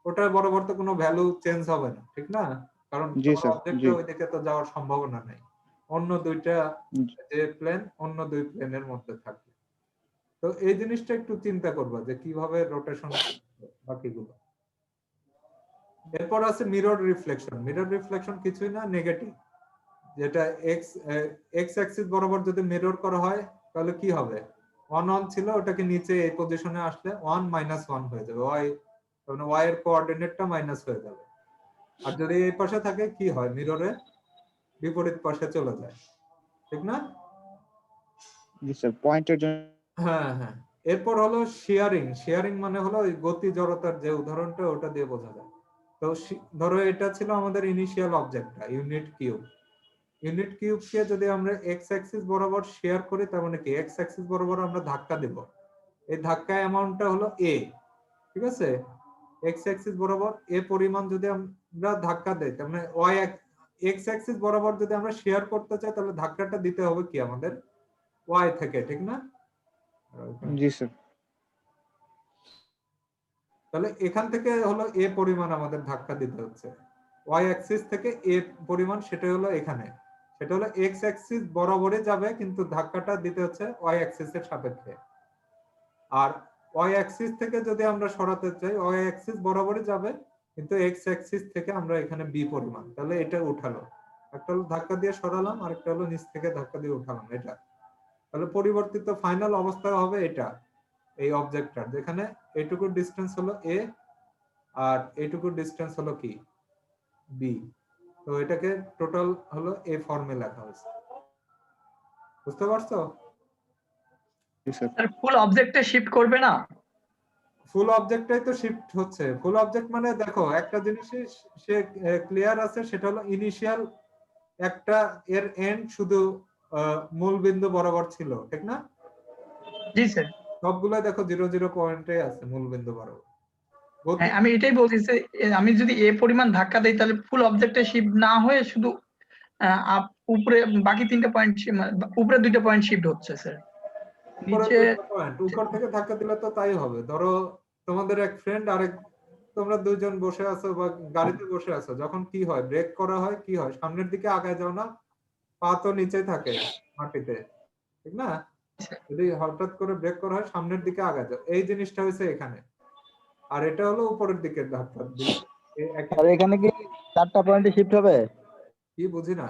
Speaker 1: ওটার বরাবর তো কোনো ভ্যালু চেঞ্জ হবে না, ঠিক না? কারণ
Speaker 2: জি
Speaker 1: তোমার
Speaker 2: স্যার,
Speaker 1: অবজেক্টে
Speaker 2: জি
Speaker 1: ওইদিকে তো যাওয়ার সম্ভাবনা নেই, অন্য দুইটা যে প্লেন অন্য দুই প্লেনের মধ্যে থাকবে। তো এই জিনিসটা একটু চিন্তা করবা যে কিভাবে রোটেশন বাকিগুলো। এরপর আছে মিরর রিফ্লেকশন। মিরর রিফ্লেকশন কিছুই না, নেগেটিভ, যেটা এক্স অ্যাক্সিস বরাবর যদি মিরর করা হয় তাহলে কি হবে? 1 ছিল ওটাকে নিচে এই পজিশনে আসলে 1 - 1 হয়ে যাবে, ওয়াই মানে ওয়াই এর কোঅর্ডিনেটটা মাইনাস হয়ে যাবে। আর যদি এই পাশে থাকে কি হয়, মিররে বিপরীত পাশে চলে যায়, ঠিক না?
Speaker 2: জি স্যার, পয়েন্টের জন্য
Speaker 1: হ্যাঁ হ্যাঁ, এরপর হলো শেয়ারিং। শেয়ারিং মানে হলো ওই গতি জড়তার যে উদাহরণটা ওটা দিয়ে বোঝা যায়। তো ধরো এটা ছিল আমাদের ইনিশিয়াল অবজেক্টটা ইউনিট কিউব। ইউনিট কিউবকে যদি আমরা এক্স অ্যাক্সিস বরাবর শেয়ার করি তার মানে কি এক্স অ্যাক্সিস বরাবর আমরা ধাক্কা দেব। এই ধাক্কা অ্যামাউন্টটা হলো এ, ঠিক আছে? এক্স অ্যাক্সিস বরাবর এ পরিমাণ যদি আমরা ধাক্কা দেই তার মানে ওয়াই এক্স অ্যাক্সিস বরাবর যদি আমরা শেয়ার করতে চাই তাহলে ধাক্কাটা দিতে হবে কি আমাদের ওয়াই থেকে, ঠিক না?
Speaker 2: জি স্যার।
Speaker 1: তাহলে এখান থেকে হলো এ পরিমাণ আমাদের ধাক্কা দিতে হচ্ছে, ওয়াই অ্যাক্সিস থেকে এ পরিমাণ, সেটা হলো এখানে, সেটা হলো এক্স অ্যাক্সিস বরাবরই যাবে কিন্তু ধাক্কাটা দিতে হচ্ছে ওয়াই অ্যাক্সিসের সাপেক্ষে। আর ওয়াই অ্যাক্সিস থেকে যদি আমরা সরাতে চাই ওয়াই অ্যাক্সিস বরাবরই যাবে কিন্তু এক্স অ্যাক্সিস থেকে আমরা এখানে বি পরিমাণ, তাহলে এটা উঠালো, একটা হলো ধাক্কা দিয়ে সরালাম আর একটা হলো নিচ থেকে ধাক্কা দিয়ে উঠালাম, এটা তাহলে পরিবর্তিত ফাইনাল অবস্থা হবে এটা, এই অবজেক্টটার যেখানে এইটুকু ডিসটেন্স হলো এ আর এইটুকু ডিসটেন্স হলো কি বি। তো এটাকে টোটাল হলো এ ফর্মে লেখা হয়েছে, বুঝতে পারছো?
Speaker 2: জি স্যার।
Speaker 3: স্যার ফুল অবজেক্টে শিফট করবে না?
Speaker 1: ফুল অবজেক্টটাই তো শিফট হচ্ছে। ফুল অবজেক্ট মানে দেখো একটা জিনিসই সে ক্লিয়ার আছে, সেটা হলো ইনিশিয়াল একটা এর এন্ড শুধু মূল বিন্দু বরাবর ছিল, ঠিক না?
Speaker 3: জি স্যার।
Speaker 1: সবগুলো দেখো 0 0 পয়েন্টে আছে মূল বিন্দু বরাবর।
Speaker 3: হ্যাঁ আমি এটাই বলছি যে আমি যদি এ পরিমাণ ধাক্কা দেই তাহলে ফুল অবজেক্টে শিফট না হয়ে শুধু উপরে বাকি 3টা পয়েন্ট, উপরে 2টা পয়েন্ট শিফট হচ্ছে স্যার।
Speaker 1: উপরে
Speaker 3: নিচে
Speaker 1: 2টা পয়েন্ট, উপর থেকে ধাক্কা দিলে তো তাই হবে। ধরো তোমাদের এক ফ্রেন্ড আরেক, তোমরা দুইজন বসে আছো বা গাড়িতে বসে আছো, যখন কি হয় ব্রেক করা হয় কি হয়, সামনের দিকে আগায় যাও না, পা তো নিচে থাকে মাটিতে, ঠিক না? যদি হঠাৎ করে ব্রেক করা হয় সামনের দিকে আগায় যাও, এই জিনিসটা হয়েছে এখানে। আর এটা হলো উপরের দিকে ধাক্কা দিলে
Speaker 7: আর এখানে কি 4টা পয়েন্টে শিফট হবে?
Speaker 1: কি বুঝি না,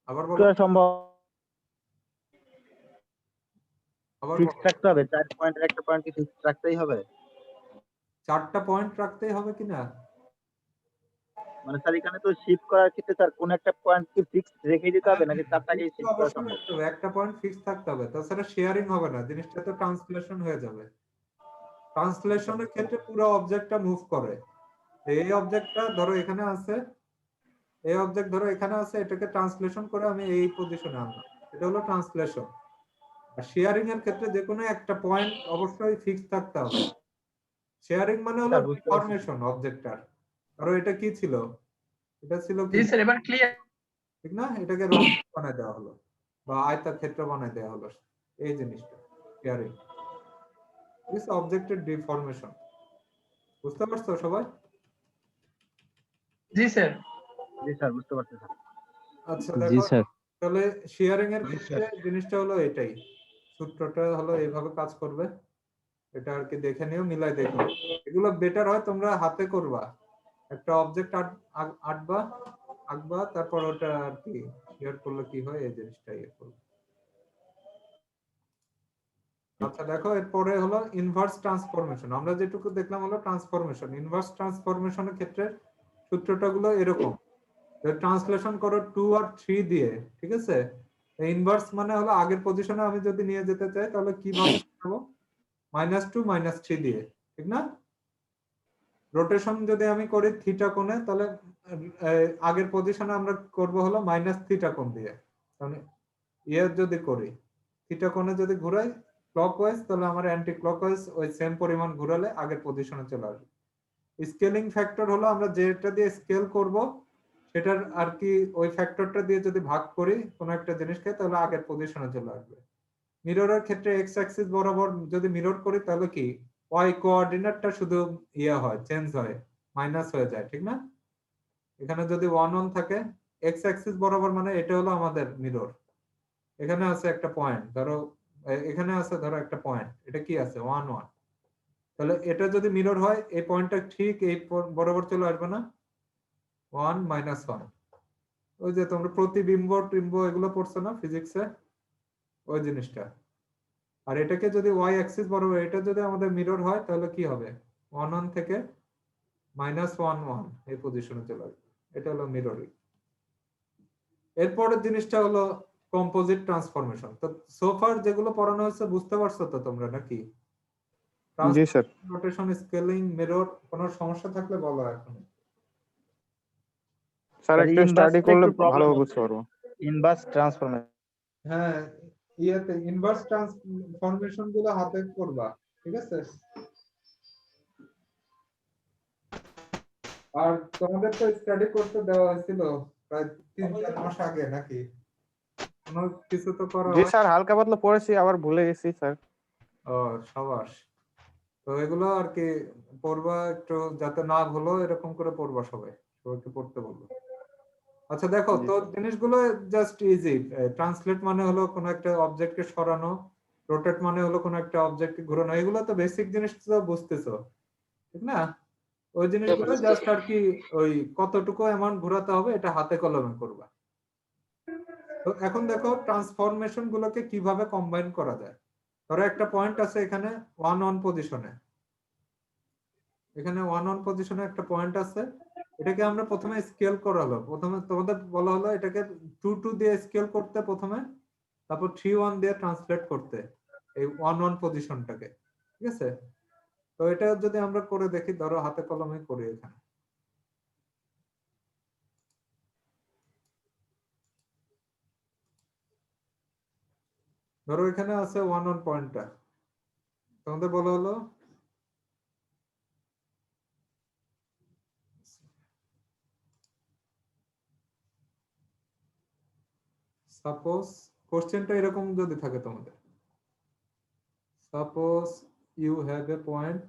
Speaker 1: আবার বলো,
Speaker 7: কি সম্ভব
Speaker 1: আবার
Speaker 7: ফিক্স
Speaker 1: বলো।
Speaker 7: রাখতে হবে? 4 পয়েন্টের একটা পয়েন্ট কি ফিক্স রাখতেই হবে?
Speaker 1: 4টা পয়েন্ট রাখতেই হবে কিনা?
Speaker 7: মানে স্যার এখানে তো শিফট করার ক্ষেত্রে স্যার কোন একটা পয়েন্ট কি ফিক্স রেখে দিতে হবে নাকি 4টাকেই
Speaker 1: Fix তো
Speaker 7: শিফট করা
Speaker 1: অবশ্যই
Speaker 7: সম্ভব?
Speaker 1: রাখতে হবে, একটা পয়েন্ট ফিক্স থাকতে হবে, তাছাড়া শেয়ারিং হবে না, জিনিসটা তো ট্রান্সলেশন হয়ে যাবে। ট্রান্সলেশনের ক্ষেত্রে পুরো অবজেক্টটা মুভ করে। এই অবজেক্টটা ধরো এখানে আছে, এই অবজেক্ট ধরো এখানে আছে, এটাকে ট্রান্সলেশন করে আমি এই পজিশনে আনলাম, এটা হলো ট্রান্সলেশন। আর শেয়ারিং এর ক্ষেত্রে যে কোনো একটা পয়েন্ট অবশ্যই ফিক্স থাকতে হবে। শেয়ারিং মানে হলো
Speaker 7: স্যার বুঝতে পারছি।
Speaker 1: ডিফরমেশন অবজেক্টটার। ধরো এটা কি ছিল, এটা ছিল কি,
Speaker 3: জি স্যার এবার ক্লিয়ার।
Speaker 1: ঠিক না? এটাকে রং বানায় দেওয়া হলো বা আয়তক্ষেত্র বানায় দেওয়া হলো, এই জিনিসটা শেয়ারিং, দিস অবজেক্টের ডিফরমেশন। বুঝতে পারছো সবাই?
Speaker 3: জি স্যার।
Speaker 7: জি স্যার বুঝতে পারছি স্যার।
Speaker 1: আচ্ছা
Speaker 7: জি
Speaker 1: দেখো,
Speaker 7: স্যার।
Speaker 1: তাহলে শেয়ারিং এর
Speaker 7: জি
Speaker 1: ক্ষেত্রে জিনিসটা হলো এটাই, সূত্রটা হলো এইভাবে কাজ করবে। এটা আর কি দেখে নিও, মিলাই দেখো। এগুলো বেটার হয় তোমরা হাতে করবা, একটা অবজেক্ট আঁকবা আঁকবা, তারপর ওটা আর কি শেয়ার করলে কি হয় এই জিনিসটা ইয়ে করবে। আচ্ছা দেখো, এরপরে হলো ইনভার্স ট্রান্সফরমেশন। আমরা যেটুকু দেখলাম হলো ট্রান্সফরমেশন। ইনভার্স ট্রান্সফরমেশনের ক্ষেত্রে সূত্রটা গুলো এরকম, ট্রান্সলেশন করো 2 আর 3 দিয়ে, ঠিক আছে? ইনভার্স মানে হলো আগের পজিশনে আমি যদি নিয়ে যেতে চাই তাহলে কিভাবে করব, -2 -3 দিয়ে, ঠিক না? রোটেশন যদি আমি করি থিটা কোণে তাহলে আগের পজিশনে আমরা করব হলো -থিটা কোণ দিয়ে। মানে ইয়ে যদি করি থিটা কোণে যদি ঘুরাই ক্লকওয়াইজ, তাহলে আমার অ্যান্টি ক্লকওয়াইজ ওই সেম পরিমাণ ঘুরালে আগের পজিশনে চলে আসবে। স্কেলিং ফ্যাক্টর হলো আমরা যেটা দিয়ে স্কেল করব সেটার আর কি ওই ফ্যাক্টরটা দিয়ে যদি ভাগ করি কোন একটা জিনিসকে তাহলে আগের পজিশনে চলে আসবে। মিররের ক্ষেত্রে এক্স অ্যাক্সিস বরাবর যদি মিরর করি তাহলে কি ওয়াই কোঅর্ডিনেটটা শুধু ইয়ে হয়, চেঞ্জ হয়, মাইনাস হয়ে যায়, ঠিক না? এখানে যদি 1 1 থাকে এক্স অ্যাক্সিস বরাবর মানে এটা হলো আমাদের মিরর। এখানে আছে একটা পয়েন্ট, ধরো এখানে আছে ধরো একটা পয়েন্ট, এটা কি আছে 1 1, তাহলে এটা যদি মিরর হয় এই পয়েন্টটা ঠিক এই বরাবর চলে আসবে না, 1 -1, ওই যে তোমরা প্রতিবিম্ব টিম্ব এগুলো পড়ছো না ফিজিক্সে, ওই জিনিসটা। আর এটাকে যদি ওয়াই অ্যাক্সিস বরাবর এটা যদি আমাদের মিরর হয় তাহলে কি হবে, 1 1 থেকে -1 1 এই পজিশনে চলে আসবে, এটা হলো মিররিং। এরপরের জিনিসটা হলো কম্পোজিট ট্রান্সফরমেশন। তো সোফার যেগুলো পড়ানো হয়েছে বুঝতে পারছো তো তোমরা নাকি?
Speaker 2: জি স্যার।
Speaker 1: রোটেশন, স্কেলিং, মিরর, কোনো সমস্যা থাকলে বলো এখন।
Speaker 2: স্যার
Speaker 7: স্যার,
Speaker 2: একটু
Speaker 7: inverse
Speaker 2: স্টাডি
Speaker 7: টা
Speaker 2: করলে
Speaker 7: একটু problem
Speaker 2: ভালোভাবে
Speaker 7: হচ্ছে।
Speaker 2: বুঝতে পারবো।
Speaker 7: Inverse transformation.
Speaker 1: হ্যাঁ, ইয়েতে ইনভার্স ট্রান্সফরমেশন গুলো হাতে করবা, ঠিক আছে? আর তোমাদের তো স্টাডি করতে দেওয়া হয়েছিল প্রায় 3-4 মাস আগে নাকি? কোনো কিছু তো করা
Speaker 2: জি
Speaker 1: হয়?
Speaker 2: স্যার, হালকা পাতলা পড়েছি, আবার ভুলে গেছি স্যার।
Speaker 1: ও সাবাস। তো এগুলো আর কি পড়বা একটু, যাতে না ভুলো এরকম করে পড়বা, সবাইকে পড়তে বলবো। আচ্ছা দেখো
Speaker 2: জি
Speaker 1: তো,
Speaker 2: স্যার।
Speaker 1: জিনিসগুলো জাস্ট ইজি। ট্রান্সলেট মানে হলো কোনো একটা অবজেক্টকে সরানো, রোটেট মানে হলো কোনো একটা অবজেক্টকে ঘোরানো, এগুলো তো বেসিক জিনিস তো বুঝতেছো, ঠিক না? ওই জিনিসগুলো জাস্ট আর কি ওই কতটুকু অ্যামাউন্ট ঘোরাতে হবে এটা হাতে কলমে করবা। তো এখন দেখো ট্রান্সফরমেশন গুলোকে কিভাবে কম্বাইন করা যায়। ধরো একটা পয়েন্ট আছে এখানে 1-1 পজিশনে, এখানে 1-1 পজিশনে একটা পয়েন্ট আছে, এটাকে আমরা প্রথমে স্কেল করা হলো, প্রথমে তোমাদের বলা হলো এটাকে 2-2 দিয়ে স্কেল করতে প্রথমে, তারপর 3-1 দিয়ে ট্রান্সলেট করতে এই 1-1 পজিশনটাকে, ঠিক আছে? তো এটা যদি আমরা করে দেখি, ধরো হাতে কলমে করি এখানে। ধরো এখানে আছে 1-1 পয়েন্টটা, তোমাদের বলা হলো সাপোজ, কোশ্চেনটা এরকম যদি থাকে তোমাদের, suppose you have a point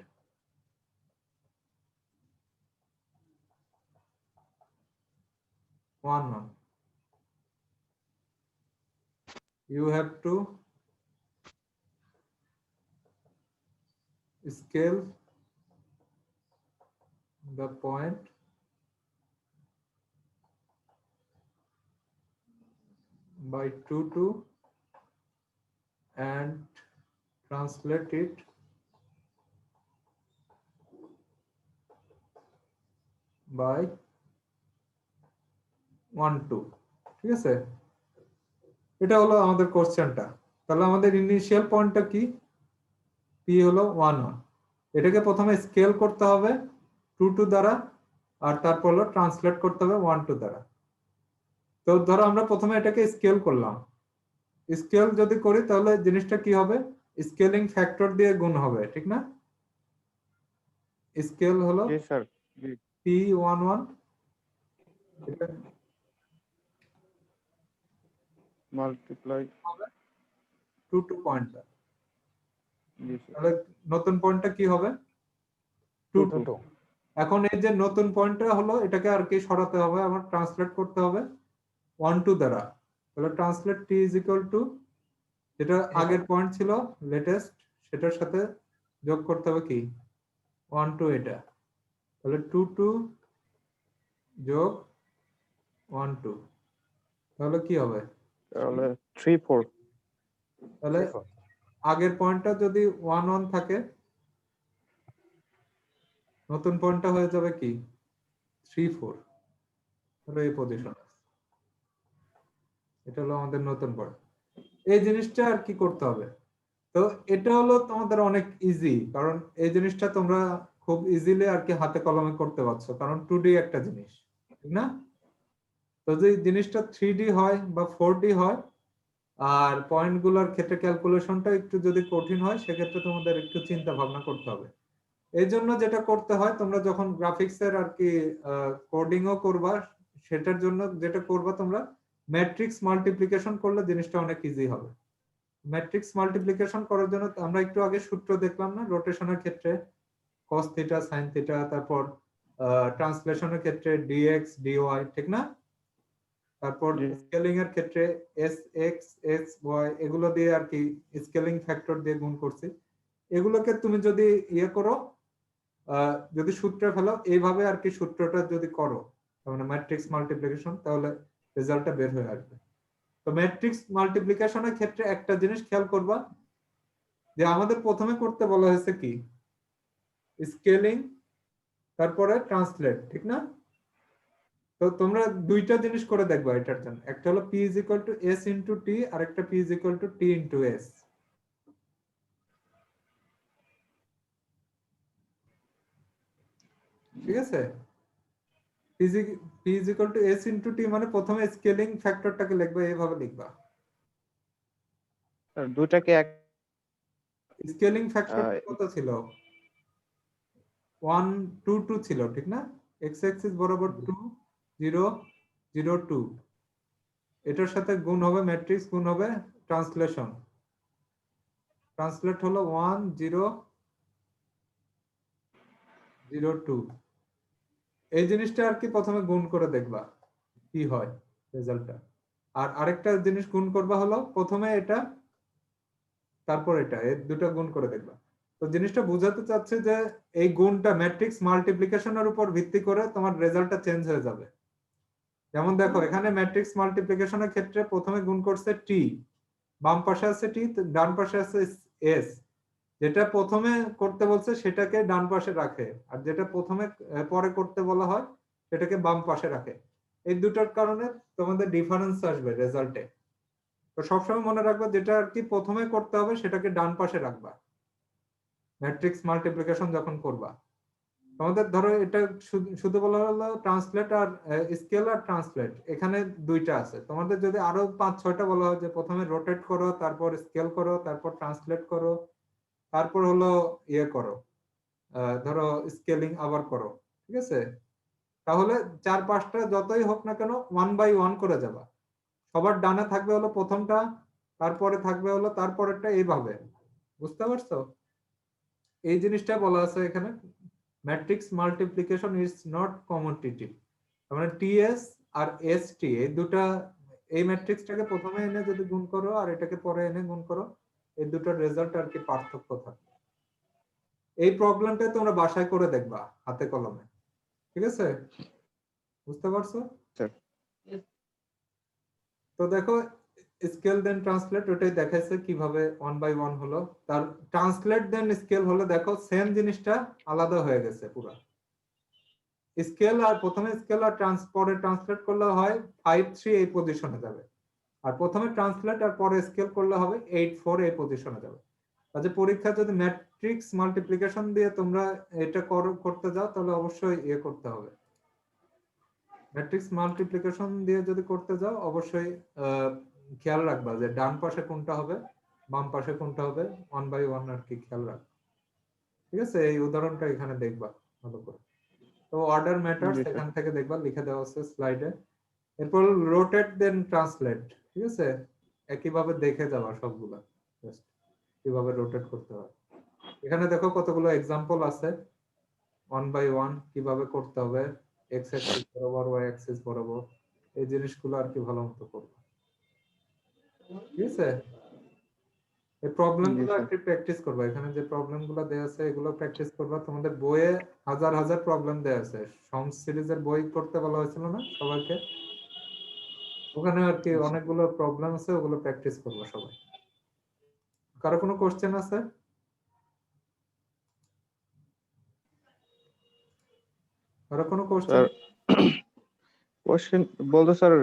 Speaker 1: 1-1, you have to scale the point by 2-2 and translate it by 1-2, ঠিক আছে? এটা হলো আমাদের কোশ্চেনটা। তাহলে আমাদের ইনিশিয়াল পয়েন্টটা কি? পি হলো 1-1, এটাকে প্রথমে স্কেল করতে হবে 2-2 দ্বারা, আর তারপর হলো ট্রান্সলেট করতে হবে 1-2 দ্বারা। তো ধরো আমরা প্রথমে এটাকে স্কেল করলাম, স্কেল যদি করি তাহলে জিনিসটা কি হবে? স্কেলিং ফ্যাক্টর দিয়ে গুণ হবে, ঠিক না? স্কেল হলো
Speaker 2: জি স্যার। জি।
Speaker 1: P11, এটা
Speaker 2: মাল্টিপ্লাই।
Speaker 1: হবে 2-2 পয়েন্ট।
Speaker 2: জি স্যার।
Speaker 1: তাহলে নতুন পয়েন্টটা কি হবে? 2-2। এখন এই যে নতুন পয়েন্টটা হলো, এটাকে আর কি সরাতে হবে, আবার ট্রান্সলেট করতে হবে 1-2 দ্বারা। তাহলে translate T is equal to, যেটা আগের পয়েন্ট ছিল লেটেস্ট, সেটার সাথে যোগ করতে হবে কি 1-2 এটা। তাহলে 2-2 যোগ 1-2, তাহলে কি হবে?
Speaker 2: তাহলে 3-4।
Speaker 1: তাহলে আগের পয়েন্টটা যদি 1-1 থাকে, নতুন পয়েন্টটা হয়ে যাবে কি 3-4। তাহলে এই পজিশন, এটা হলো আমাদের নতুন পয়েন্ট। এই জিনিসটা আর কি করতে হবে। তো এটা হলো তোমাদের অনেক ইজি, কারণ এই জিনিসটা তোমরা খুব ইজিলি আর কি হাতে কলমে করতে পারছো, কারণ 2D একটা জিনিস, ঠিক না? তো যে জিনিসটা 3D হয় বা 4D হয়, আর পয়েন্ট গুলোর ক্ষেত্রে ক্যালকুলেশনটা একটু যদি কঠিন হয়, সেক্ষেত্রে তোমাদের একটু চিন্তা ভাবনা করতে হবে। এই জন্য যেটা করতে হয়, তোমরা যখন গ্রাফিক্স এর আর কি কোডিংও করবা, সেটার জন্য যেটা করবা তোমরা ম্যাট্রিক্স মাল্টিপ্লিকেশন করলে জিনিসটা অনেক ইজি হবে। ম্যাট্রিক্স মাল্টিপ্লিকেশন করার জন্য আমরা একটু আগে সূত্র দেখলাম না রোটেশনের ক্ষেত্রে, cos থিটা sin থিটা, তারপর ট্রান্সলেশনের ক্ষেত্রে dx dy, ঠিক না? তারপর
Speaker 2: জি।
Speaker 1: স্কেলিং এর ক্ষেত্রে sx sy, এগুলো দিয়ে আর কি স্কেলিং ফ্যাক্টর দিয়ে গুণ করছি। এগুলোকে তুমি যদি ইয়ে করো, যদি সূত্রে ফেলো এইভাবে আর কি, সূত্রটা যদি করো মানে ম্যাট্রিক্স মাল্টিপ্লিকেশন, তাহলে রেজাল্টটা বের হয়ে আসবে। তো ম্যাট্রিক্স মাল্টিপ্লিকেশনের ক্ষেত্রে একটা জিনিস খেয়াল করবা, যে আমাদের প্রথমে করতে বলা হয়েছে কি স্কেলিং, তারপরে ট্রান্সলেট, ঠিক না? তো তোমরা দুইটা জিনিস করে দেখবা এটার জন্য, একটা হলো p is equal to s into t আর একটা p is equal to t into s। ঠিক আছে, p is equal to s into t মানে প্রথমে স্কেলিং ফ্যাক্টরটাকে লিখবা, এইভাবে লিখবা।
Speaker 2: স্যার দুটাকে এক
Speaker 1: স্কেলিং ফ্যাক্টর
Speaker 2: আহ,
Speaker 1: কত ছিল? 1 2 2 ছিল, ঠিক না? x অ্যাক্সিস বরাবর 2 0 0 2, এটার সাথে গুণ হবে ম্যাট্রিক্স, গুণ হবে ট্রান্সলেশন। ট্রান্সলেট হলো 1 0 0 2। এই জিনিসটা আর কি প্রথমে গুণ করে দেখবা কি হয় রেজাল্টটা। আর আরেকটা জিনিস গুণ করবা হলো প্রথমে এটা তারপর এটা, এই দুটো গুণ করে দেখবা। তো জিনিসটা বোঝাতে চাচ্ছে যে এই গুণটা ম্যাট্রিক্স মাল্টিপ্লিকেশনের উপর ভিত্তি করে তোমার রেজাল্টটা চেঞ্জ হয়ে যাবে। যেমন দেখো এখানে ম্যাট্রিক্স মাল্টিপ্লিকেশনের ক্ষেত্রে প্রথমে গুণ করছে টি, বাম পাশে আছে টি, ডান পাশে আছে এস। যেটা প্রথমে করতে বলছে সেটাকে ডান পাশে রাখে, আর যেটা প্রথমে পরে করতে বলা হয় সেটাকে বাম পাশে রাখে। এই দুটোর কারণে তোমাদের ডিফারেন্স আসবে রেজাল্টে। তো সবসময় মনে রাখবা যেটা আর কি প্রথমে করতে হবে সেটাকে ডান পাশে রাখবা ম্যাট্রিক্স মাল্টিপ্লিকেশন যখন করবা। তোমাদের ধরো এটা শুধু বলা হলো ট্রান্সলেট আর স্কেল আর ট্রান্সলেট, এখানে দুইটা আছে। তোমাদের যদি আরো 5-6টা বলা হয় যে প্রথমে রোটেট করো, তারপর স্কেল করো, তারপর ট্রান্সলেট করো, তারপর হলো ইয়ে করো, ধরো স্কেলিং আবার করো, ঠিক আছে, তাহলে 4-5টা যতই হোক না কেন 1 বাই 1 করে যাবা। সবার ডানে থাকবে হলো প্রথমটা, তারপরে থাকবে হলো তারপরেরটা, এইভাবে। বুঝতে পারছো? এই জিনিসটা বলা আছে এখানে, matrix multiplication is not commutative. মানে টিএস আর এসটি এই দুটা, এই ম্যাট্রিক্সটাকে প্রথমে এনে যদি গুণ করো আর এটাকে পরে এনে গুণ করো, এই দুটোর রেজাল্ট আর কি পার্থক্য থাকে। এই প্রবলেমটা তোমরা বাসায় করে দেখবা হাতে কলমে, ঠিক আছে? বুঝতে পারছো?
Speaker 2: স্যার
Speaker 1: তো দেখো স্কেল দেন ট্রান্সলেট, ওটাই দেখাইছে কিভাবে 1 বাই 1 হলো। তার ট্রান্সলেট দেন স্কেল হলো, দেখো সেম জিনিসটা আলাদা হয়ে গেছে পুরো। স্কেল আর প্রথমে স্কেল আর পরে ট্রান্সলেট করলে হয় 5 3 এই পজিশনে যাবে, আর প্রথমে ট্রান্সলেট আর পরে স্কেল করলে হবে 8 4 এই পজিশনে যাবে। আচ্ছা, পরীক্ষা যদি ম্যাট্রিক্স মাল্টিপ্লিকেশন দিয়ে তোমরা এটা করতে যাও তাহলে অবশ্যই ইয়ে করতে হবে, ম্যাট্রিক্স মাল্টিপ্লিকেশন দিয়ে যদি করতে যাও অবশ্যই খেয়াল রাখবা যে ডান পাশে কোনটা হবে, বাম পাশে কোনটা হবে, 1 বাই 1 আর কি খেয়াল রাখবা। ঠিক আছে, এই উদাহরণটা এখানে দেখবা ভালো করে। তো অর্ডার ম্যাটারস
Speaker 2: জি, স্যার।
Speaker 1: এখান থেকে দেখবা, লিখে দেওয়া আছে স্লাইডে। এরপর রোটেট দেন ট্রান্সলেট, ঠিক আছে, একইভাবে দেখে যাওয়া সবগুলা just কিভাবে রোটেট করতে হয়। এখানে দেখো কতগুলো এক্সাম্পল আছে 1 বাই 1 কিভাবে করতে হবে, এক্স অ্যাক্সিস বরাবর, ওয়াই অ্যাক্সিস বরাবর, এই জিনিসগুলো আর কি ভালো মতো করবে। ঠিক আছে, এই প্রবলেমগুলো
Speaker 2: স্যার।
Speaker 1: একটু প্র্যাকটিস করবা। এখানে যে প্রবলেমগুলো দেয়া আছে এগুলো প্র্যাকটিস করবা। তোমাদের বইয়ে হাজার হাজার প্রবলেম দেয়া আছে, সমস সিরিজের বই করতে বলা হয়েছিল না সবাইকে, ওখানে আর কি অনেকগুলো প্রবলেম আছে, ওগুলো প্র্যাকটিস করবা সবাই। কারো কোনো কোশ্চেন আছে? কারো কোনো কোশ্চেন?
Speaker 2: স্যার কোশ্চেন বলতে স্যার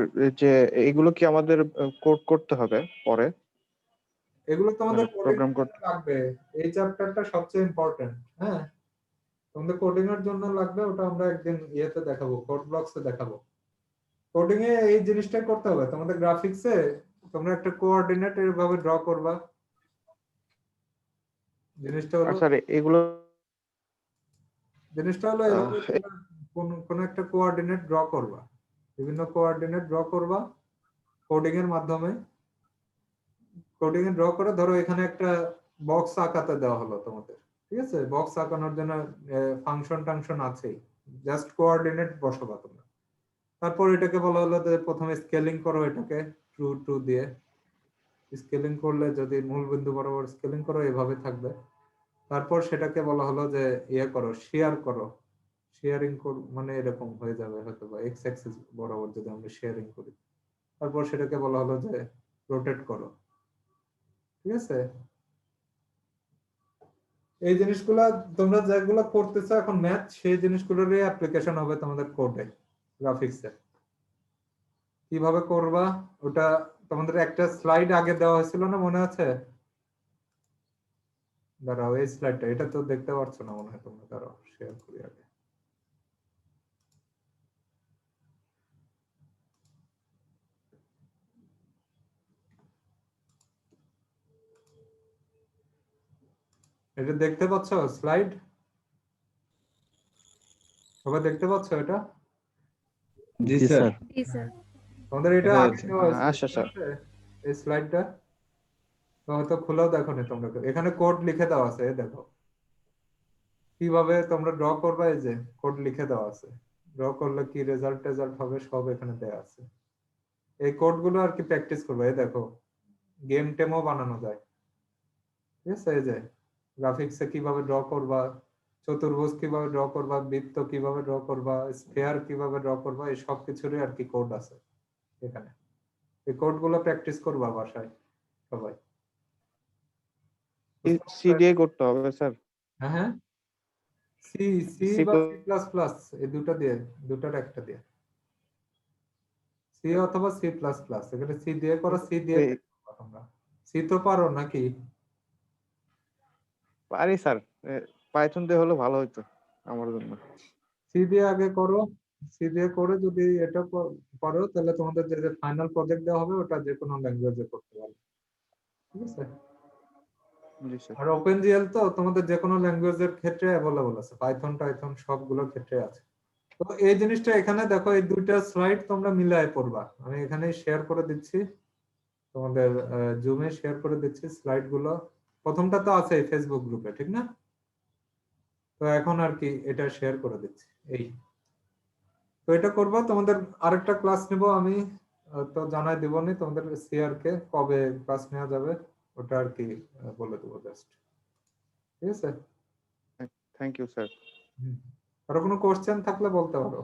Speaker 2: যে এগুলো কি আমাদের কোড করতে হবে পরে,
Speaker 1: এগুলো তোমাদের
Speaker 2: মানে
Speaker 1: কোডিং
Speaker 2: প্রোগ্রাম করতে?
Speaker 1: লাগবে, এই চ্যাপ্টারটা সবচেয়ে ইম্পর্টেন্ট। হ্যাঁ, তোমাদের কোডিং এর জন্য লাগবে, ওটা আমরা একদিন ইয়েতে দেখাবো, কোড ব্লকসে দেখাবো। কোডিং এ এই জিনিসটা করতে হবে তোমাদের। গ্রাফিক্সে তোমরা একটা কোঅর্ডিনেট এভাবে ড্র করবা। জিনিসটা
Speaker 2: আর
Speaker 1: হলো
Speaker 2: স্যার এগুলো
Speaker 1: এভাবে তোমরা কোন একটা কোঅর্ডিনেট ড্র করবা, বিভিন্ন কোঅর্ডিনেট ড্র করবা কোডিং এর মাধ্যমে। কোডিং এ ড্র করে ধরো এখানে একটা বক্স আঁকাতে দেওয়া হলো তোমাদের, ঠিক আছে, বক্স আঁকানোর জন্য ফাংশন টাংশন আছেই, জাস্ট কোঅর্ডিনেট বসাবা তোমরা। তারপর এটাকে বলা হলো যে প্রথমে স্কেলিং করো, এটাকে ট্রু টু দিয়ে স্কেলিং করলে যদি মূল বিন্দু বরাবর স্কেলিং করো এভাবে থাকবে। তারপর সেটাকে বলা হলো যে ইয়ে করো, শেয়ার করো, শেয়ারিং মানে এরকম হয়ে যাবে হয়তো বা এক্স অ্যাক্সিস বরাবর যদি আমরা শেয়ারিং করি। তারপর সেটাকে বলা হলো যে রোটেট করো। ঠিক আছে, এই জিনিসগুলা তোমরা যেগুলো করতেছো এখন ম্যাথ, সেই জিনিসগুলোরই অ্যাপ্লিকেশন হবে তোমাদের কোডে। গ্রাফিক্সে কিভাবে করবা ওটা তোমাদের একটা স্লাইড আগে দেওয়া হয়েছিল না, মনে আছে? দাঁড়াও, এই স্লাইডটা, এটা তো দেখতে পাচ্ছ না মনে হয় তোমরা, দাঁড়াও শেয়ার করি আগে। এটা দেখতে পাচ্ছ স্লাইড? সবাই দেখতে পাচ্ছ এটা?
Speaker 8: জি স্যার।
Speaker 4: জি স্যার।
Speaker 1: তোমাদের এটা
Speaker 8: হ্যাঁ,
Speaker 1: আগে দেওয়া হয়েছিল,
Speaker 2: আচ্ছা, স্যার।
Speaker 1: ঠিক আছে? এই স্লাইডটা তো হয়তো খুলেও দেখো নি তোমরা কেউ। এখানে কোড লিখে দেওয়া আছে, এই দেখো কিভাবে তোমরা ড্র করবে, এই যে কোড লিখে দেওয়া আছে। ড্র করলে কি রেজাল্ট হবে সব এখানে দেওয়া আছে। এই কোডগুলো আর কি প্র্যাকটিস করবে। এই দেখো গেম টেমও বানানো যায়, ঠিক আছে? এই যে গ্রাফিক্সে কিভাবে ড্র করবা, চতুর্ভুজ কিভাবে ড্র করবা, বৃত্ত কিভাবে ড্র করবা, স্ফিয়ার কিভাবে ড্র করবা, এই সব কিছুরই আর কি কোড আছে এখানে। এই কোডগুলো প্র্যাকটিস করবা বাসায় সবাই।
Speaker 2: সি দিয়ে করতে হবে স্যার।
Speaker 1: হ্যাঁ হ্যাঁ, সি সি
Speaker 2: সি
Speaker 1: বা সি প্লাস প্লাস, এই দুটো দিয়ে, দুটার একটা দিয়ে, সি অথবা সি প্লাস প্লাস। এখানে সি দিয়ে করো, সি দিয়ে করবা তোমরা। সি তো পারো নাকি?
Speaker 2: পারি স্যার, পাইথন দিয়ে হলে ভালো হতো আমার জন্য।
Speaker 1: সি দিয়ে আগে করো, সি দিয়ে করে যদি এটা পারো তাহলে তোমাদের যে ফাইনাল প্রজেক্ট দেওয়া হবে ওটা যে কোনো ল্যাঙ্গুয়েজে করতে পারবে, ঠিক আছে?
Speaker 2: জি স্যার।
Speaker 1: আর ওপেনজিএল তো তোমাদের যে কোনো ল্যাঙ্গুয়েজের ক্ষেত্রে অ্যাভেলেবল আছে, পাইথন টাইথন সবগুলোর ক্ষেত্রে আছে। তো এই জিনিসটা এখানে দেখো, এই দুইটা স্লাইড তোমরা মিলায় পড়বা। আমি এখানে শেয়ার করে দিচ্ছি তোমাদের জুমে, শেয়ার করে দিচ্ছি স্লাইড গুলো। প্রথমটা তো আছে ফেসবুক গ্রুপে, ঠিক না? তো এখন আর কি এটা শেয়ার করে দিচ্ছি। এই তো এটা করবা। তোমাদের আরেকটা ক্লাস নেব আমি, তো জানাই দেবনি তোমাদের সিআর কে কবে ক্লাস নেওয়া যাবে, ওটা আর কি বলে দেবো জাস্ট, ঠিক আছে?
Speaker 2: Thank you sir.
Speaker 1: আর কোনো কোশ্চেন থাকলে বলতে পারো।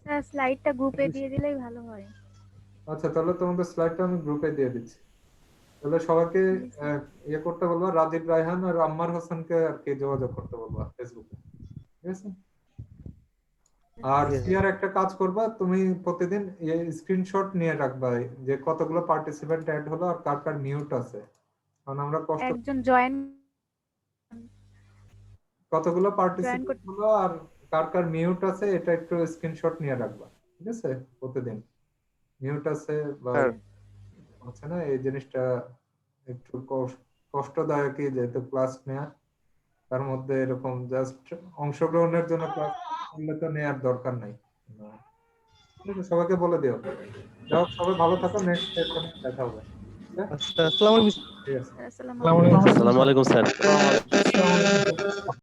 Speaker 4: স্যার স্লাইডটা গ্রুপে দিয়ে দিলেই ভালো হয়।
Speaker 1: আচ্ছা, তাহলে তোমাদের স্লাইডটা আমি গ্রুপে দিয়ে দিচ্ছি। তাহলে সবাইকে ইয়ে করতে বলবা, রাজীব রায়হান আর আম্মার হোসেনকে আর কি যোগাযোগ করতে বলবা ফেসবুকে, ঠিক আছে? আর সিআর একটা কাজ করবা, তুমি প্রতিদিন স্ক্রিনশট নিয়ে রাখবা যে কতগুলো পার্টিসিপেন্ট অ্যাড হলো আর কার কার মিউট আছে। কারণ আমরা
Speaker 4: একজন জয়েন
Speaker 1: কতগুলো
Speaker 4: Join
Speaker 1: পার্টিসিপেন্ট হলো আর কার কার মিউট আছে এটা একটু স্ক্রিনশট নিয়ে রাখবা, ঠিক আছে? প্রতিদিন মিউট আছে বা
Speaker 2: স্যার।
Speaker 1: হচ্ছে না, এই জিনিসটা একটু কষ্টদায়কই, যেহেতু ক্লাস নেয়া, তার মধ্যে এরকম জাস্ট অংশগ্রহণের জন্য ক্লাস করলে তো নেয়ার দরকার নাই। ঠিক আছে, সবাইকে বলে দিও। যাও, সবাই ভালো থাকো, নেক্সট সেশনে দেখা হবে।
Speaker 8: আচ্ছা, আসসালামু আলাইকুম।
Speaker 1: ঠিক আছে।
Speaker 4: আসসালামু আলাইকুম।
Speaker 8: আসসালামু আলাইকুম স্যার।